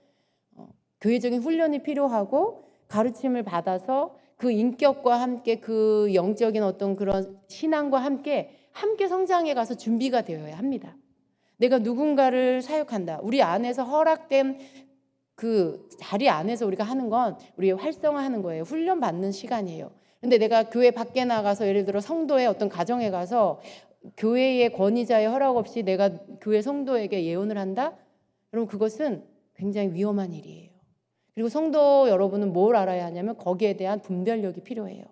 교회적인 훈련이 필요하고 가르침을 받아서 그 인격과 함께 그 영적인 어떤 그런 신앙과 함께 성장해 가서 준비가 되어야 합니다. 내가 누군가를 사역한다. 우리 안에서 허락된 그 자리 안에서 우리가 하는 건 우리의 활성화하는 거예요. 훈련받는 시간이에요. 근데 내가 교회 밖에 나가서 예를 들어 성도의 어떤 가정에 가서 교회의 권위자의 허락 없이 내가 교회 성도에게 예언을 한다? 그럼 그것은 굉장히 위험한 일이에요. 그리고 성도 여러분은 뭘 알아야 하냐면 거기에 대한 분별력이 필요해요.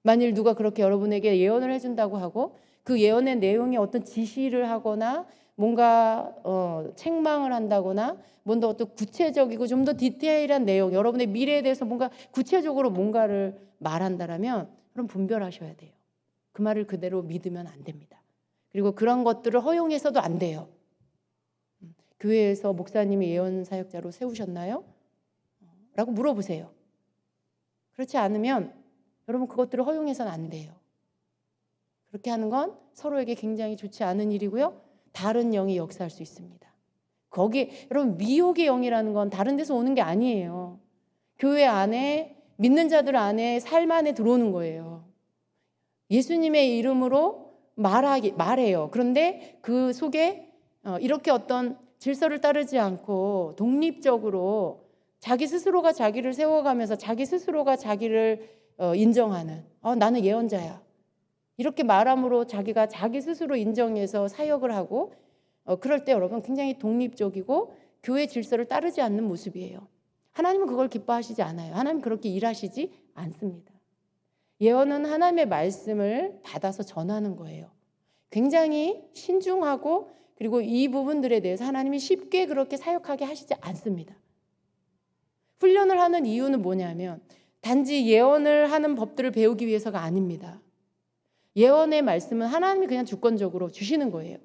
만일 누가 그렇게 여러분에게 예언을 해준다고 하고 그 예언의 내용이 어떤 지시를 하거나 뭔가 책망을 한다거나 뭔가 어떤 구체적이고 좀 더 디테일한 내용, 여러분의 미래에 대해서 뭔가 구체적으로 뭔가를 말한다라면 그럼 분별하셔야 돼요. 그 말을 그대로 믿으면 안 됩니다. 그리고 그런 것들을 허용해서도 안 돼요. 교회에서 목사님이 예언 사역자로 세우셨나요? 라고 물어보세요. 그렇지 않으면 여러분 그것들을 허용해서는 안 돼요. 그렇게 하는 건 서로에게 굉장히 좋지 않은 일이고요. 다른 영이 역사할 수 있습니다. 여러분, 미혹의 영이라는 건 다른 데서 오는 게 아니에요. 교회 안에, 믿는 자들 안에, 삶 안에 들어오는 거예요. 예수님의 이름으로 말해요. 그런데 그 속에 이렇게 어떤 질서를 따르지 않고 독립적으로 자기 스스로가 자기를 세워가면서 자기 스스로가 자기를 인정하는, 나는 예언자야, 이렇게 말함으로 자기가 자기 스스로 인정해서 사역을 하고, 그럴 때 여러분 굉장히 독립적이고 교회 질서를 따르지 않는 모습이에요. 하나님은 그걸 기뻐하시지 않아요. 하나님 그렇게 일하시지 않습니다. 예언은 하나님의 말씀을 받아서 전하는 거예요. 굉장히 신중하고, 그리고 이 부분들에 대해서 하나님이 쉽게 그렇게 사역하게 하시지 않습니다. 훈련을 하는 이유는 뭐냐면 단지 예언을 하는 법들을 배우기 위해서가 아닙니다. 예언의 말씀은 하나님이 그냥 주권적으로 주시는 거예요.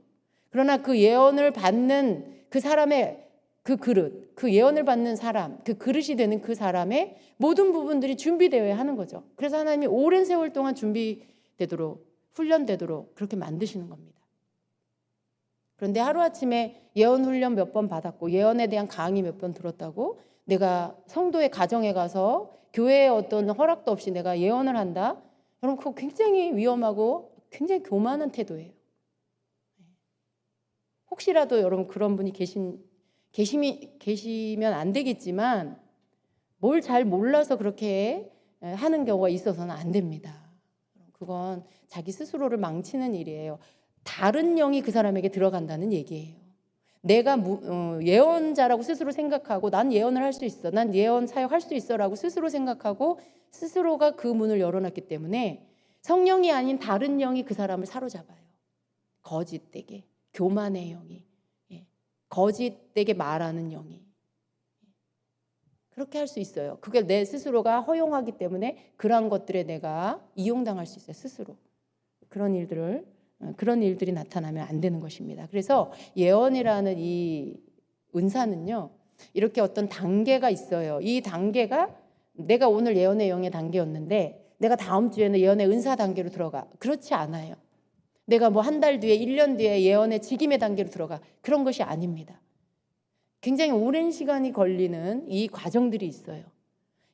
그러나 그 예언을 받는 그 사람의 그 그릇, 그 예언을 받는 사람, 그 그릇이 되는 그 사람의 모든 부분들이 준비되어야 하는 거죠. 그래서 하나님이 오랜 세월 동안 준비되도록, 훈련되도록 그렇게 만드시는 겁니다. 그런데 하루아침에 예언 훈련 몇 번 받았고 예언에 대한 강의 몇 번 들었다고 내가 성도의 가정에 가서 교회의 어떤 허락도 없이 내가 예언을 한다? 여러분 그거 굉장히 위험하고 굉장히 교만한 태도예요. 혹시라도 여러분 그런 분이 계시면 안 되겠지만 뭘 잘 몰라서 그렇게 하는 경우가 있어서는 안 됩니다. 그건 자기 스스로를 망치는 일이에요. 다른 영이 그 사람에게 들어간다는 얘기예요. 내가 예언자라고 스스로 생각하고 난 예언을 할 수 있어, 난 예언 사역할 수 있어라고 스스로 생각하고 스스로가 그 문을 열어놨기 때문에 성령이 아닌 다른 영이 그 사람을 사로잡아요. 거짓되게, 교만의 영이, 거짓되게 말하는 영이 그렇게 할 수 있어요. 그게 내 스스로가 허용하기 때문에 그러한 것들에 내가 이용당할 수 있어요. 스스로 그런 일들이 나타나면 안 되는 것입니다. 그래서 예언이라는 이 은사는요, 이렇게 어떤 단계가 있어요. 이 단계가 내가 오늘 예언의 영의 단계였는데 내가 다음 주에는 예언의 은사 단계로 들어가. 그렇지 않아요. 내가 뭐 한 달 뒤에 1년 뒤에 예언의 직임의 단계로 들어가. 그런 것이 아닙니다. 굉장히 오랜 시간이 걸리는 이 과정들이 있어요.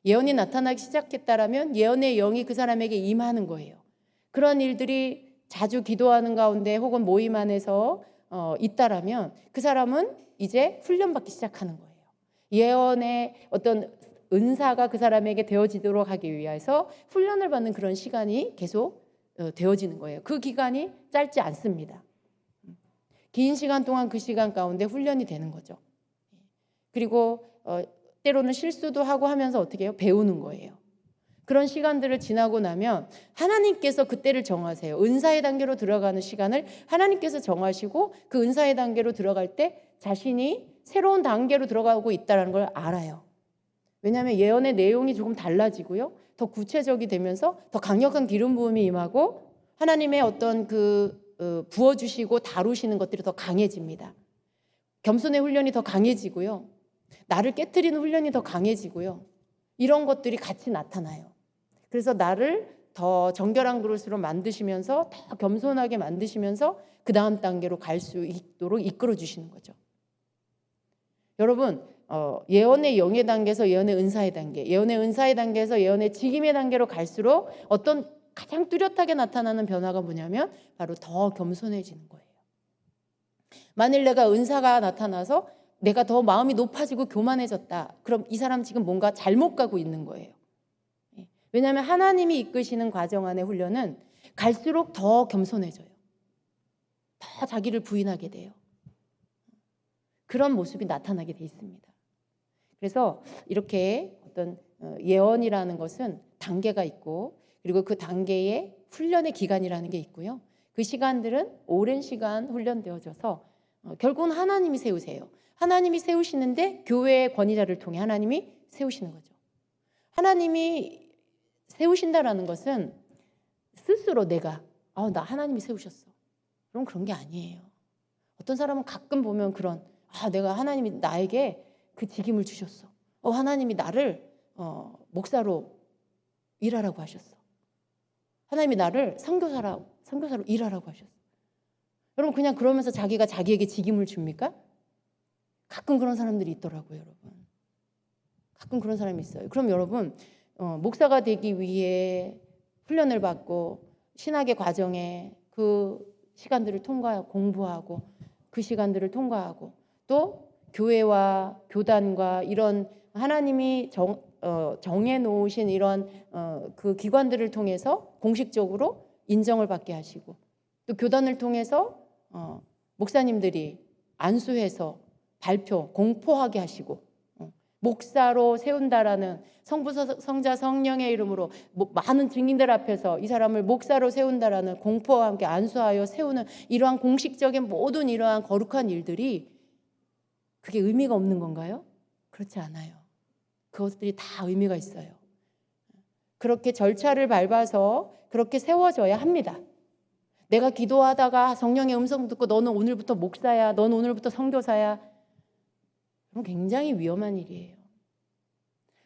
예언이 나타나기 시작했다라면 예언의 영이 그 사람에게 임하는 거예요. 그런 일들이 자주 기도하는 가운데 혹은 모임 안에서 있다라면 그 사람은 이제 훈련받기 시작하는 거예요. 예언의 어떤 은사가 그 사람에게 되어지도록 하기 위해서 훈련을 받는 그런 시간이 계속 되어지는 거예요. 그 기간이 짧지 않습니다. 긴 시간 동안 그 시간 가운데 훈련이 되는 거죠. 그리고 때로는 실수도 하고 하면서 어떻게 해요? 배우는 거예요. 그런 시간들을 지나고 나면 하나님께서 그때를 정하세요. 은사의 단계로 들어가는 시간을 하나님께서 정하시고 그 은사의 단계로 들어갈 때 자신이 새로운 단계로 들어가고 있다는 걸 알아요. 왜냐하면 예언의 내용이 조금 달라지고요. 더 구체적이 되면서 더 강력한 기름 부음이 임하고 하나님의 어떤 부어주시고 다루시는 것들이 더 강해집니다. 겸손의 훈련이 더 강해지고요. 나를 깨트리는 훈련이 더 강해지고요. 이런 것들이 같이 나타나요. 그래서 나를 더 정결한 그릇으로 만드시면서 더 겸손하게 만드시면서 그 다음 단계로 갈 수 있도록 이끌어 주시는 거죠. 여러분 예언의 영의 단계에서 예언의 은사의 단계, 예언의 은사의 단계에서 예언의 직임의 단계로 갈수록 어떤 가장 뚜렷하게 나타나는 변화가 뭐냐면 바로 더 겸손해지는 거예요. 만일 내가 은사가 나타나서 내가 더 마음이 높아지고 교만해졌다. 그럼 이 사람 지금 뭔가 잘못 가고 있는 거예요. 왜냐하면 하나님이 이끄시는 과정 안의 훈련은 갈수록 더 겸손해져요. 더 자기를 부인하게 돼요. 그런 모습이 나타나게 돼 있습니다. 그래서 이렇게 어떤 예언이라는 것은 단계가 있고 그리고 그 단계에 훈련의 기간이라는 게 있고요. 그 시간들은 오랜 시간 훈련되어져서 결국은 하나님이 세우세요. 하나님이 세우시는데 교회의 권위자를 통해 하나님이 세우시는 거죠. 하나님이 세우신다라는 것은 스스로 내가 나 하나님이 세우셨어. 그럼 그런 게 아니에요. 어떤 사람은 가끔 보면 그런 내가 하나님이 나에게 그 직임을 주셨어. 하나님이 나를 목사로 일하라고 하셨어. 하나님이 나를 선교사로 일하라고 하셨어. 여러분 그냥 그러면서 자기가 자기에게 직임을 줍니까? 가끔 그런 사람들이 있더라고요, 여러분. 가끔 그런 사람이 있어요. 그럼 여러분 목사가 되기 위해 훈련을 받고 신학의 과정에 그 시간들을 통과하고 공부하고 그 시간들을 통과하고 또 교회와 교단과 이런 하나님이 정해 놓으신 이런 그 기관들을 통해서 공식적으로 인정을 받게 하시고 또 교단을 통해서 목사님들이 안수해서 발표, 공포하게 하시고 목사로 세운다라는 성부, 성자, 성령의 이름으로 많은 증인들 앞에서 이 사람을 목사로 세운다라는 공포와 함께 안수하여 세우는 이러한 공식적인 모든 이러한 거룩한 일들이 그게 의미가 없는 건가요? 그렇지 않아요. 그것들이 다 의미가 있어요. 그렇게 절차를 밟아서 그렇게 세워져야 합니다. 내가 기도하다가 성령의 음성 듣고 너는 오늘부터 목사야, 너는 오늘부터 선교사야. 그럼 굉장히 위험한 일이에요.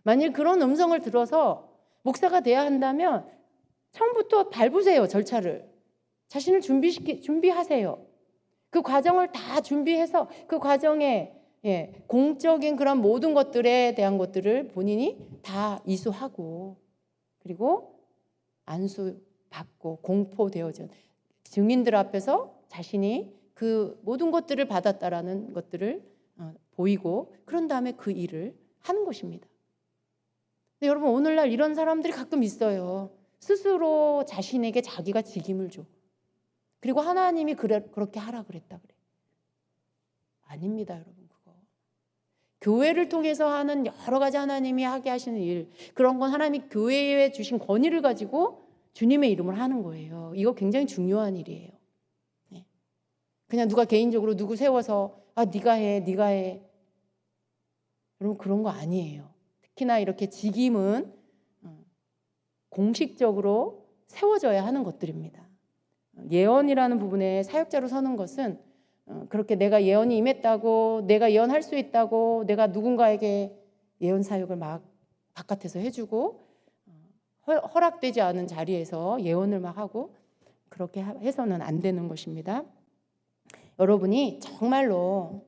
만일 그런 음성을 들어서 목사가 돼야 한다면 처음부터 밟으세요. 절차를. 자신을 준비하세요. 그 과정을 다 준비해서 그 과정에 공적인 그런 모든 것들에 대한 것들을 본인이 다 이수하고 그리고 안수받고 공포되어진 증인들 앞에서 자신이 그 모든 것들을 받았다라는 것들을 보이고 그런 다음에 그 일을 하는 것입니다. 근데 여러분 오늘날 이런 사람들이 가끔 있어요. 스스로 자신에게 자기가 직임을 줘. 그리고 하나님이 그렇게 하라 그랬다 그래. 아닙니다, 여러분. 그거 교회를 통해서 하는 여러 가지 하나님이 하게 하시는 일, 그런 건 하나님이 교회에 주신 권위를 가지고 주님의 이름을 하는 거예요. 이거 굉장히 중요한 일이에요. 그냥 누가 개인적으로 누구 세워서 네가 해. 여러분 그런 거 아니에요. 특히나 이렇게 직임은 공식적으로 세워져야 하는 것들입니다. 예언이라는 부분에 사역자로 서는 것은 그렇게 내가 예언이 임했다고, 내가 예언할 수 있다고, 내가 누군가에게 예언 사역을 막 바깥에서 해주고 허락되지 않은 자리에서 예언을 막 하고 그렇게 해서는 안 되는 것입니다. 여러분이 정말로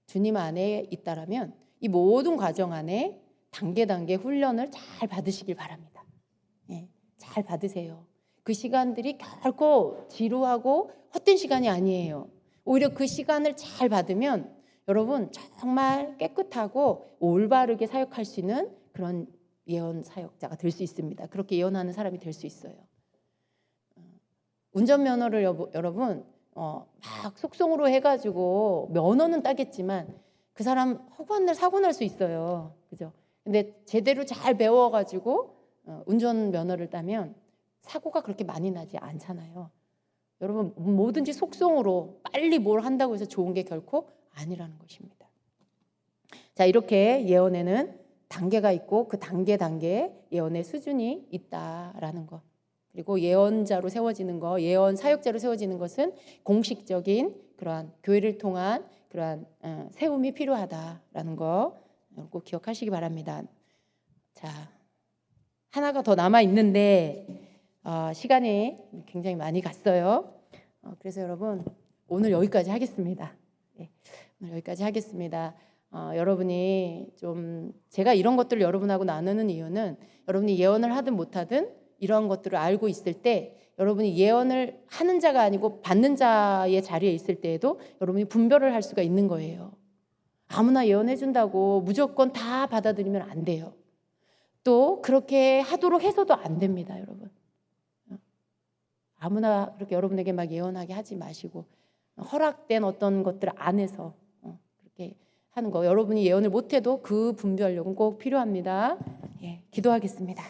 주님 안에 있다라면 이 모든 과정 안에 단계 훈련을 잘 받으시길 바랍니다. 잘 받으세요. 그 시간들이 결코 지루하고 헛된 시간이 아니에요. 오히려 그 시간을 잘 받으면 여러분 정말 깨끗하고 올바르게 사역할 수 있는 그런 예언 사역자가 될 수 있습니다. 그렇게 예언하는 사람이 될 수 있어요. 운전면허를 여러분 막 속성으로 해가지고 면허는 따겠지만 그 사람 허구한 날 사고 날 수 있어요. 그죠? 근데 제대로 잘 배워가지고 운전면허를 따면 사고가 그렇게 많이 나지 않잖아요. 여러분 뭐든지 속성으로 빨리 뭘 한다고 해서 좋은 게 결코 아니라는 것입니다. 자, 이렇게 예언에는 단계가 있고 그 단계 예언의 수준이 있다라는 것. 그리고 예언자로 세워지는 것, 예언 사역자로 세워지는 것은 공식적인 그러한 교회를 통한 그러한 세움이 필요하다라는 거 꼭 기억하시기 바랍니다. 자, 하나가 더 남아 있는데 시간이 굉장히 많이 갔어요. 그래서 여러분 오늘 여기까지 하겠습니다. 오늘 여기까지 하겠습니다. 여러분이 좀 제가 이런 것들을 여러분하고 나누는 이유는 여러분이 예언을 하든 못하든 이러한 것들을 알고 있을 때 여러분이 예언을 하는 자가 아니고 받는 자의 자리에 있을 때에도 여러분이 분별을 할 수가 있는 거예요. 아무나 예언해 준다고 무조건 다 받아들이면 안 돼요. 또 그렇게 하도록 해서도 안 됩니다, 여러분. 아무나 그렇게 여러분에게 막 예언하게 하지 마시고 허락된 어떤 것들 안에서 그렇게 하는 거. 여러분이 예언을 못해도 그 분별력은 꼭 필요합니다. 기도하겠습니다.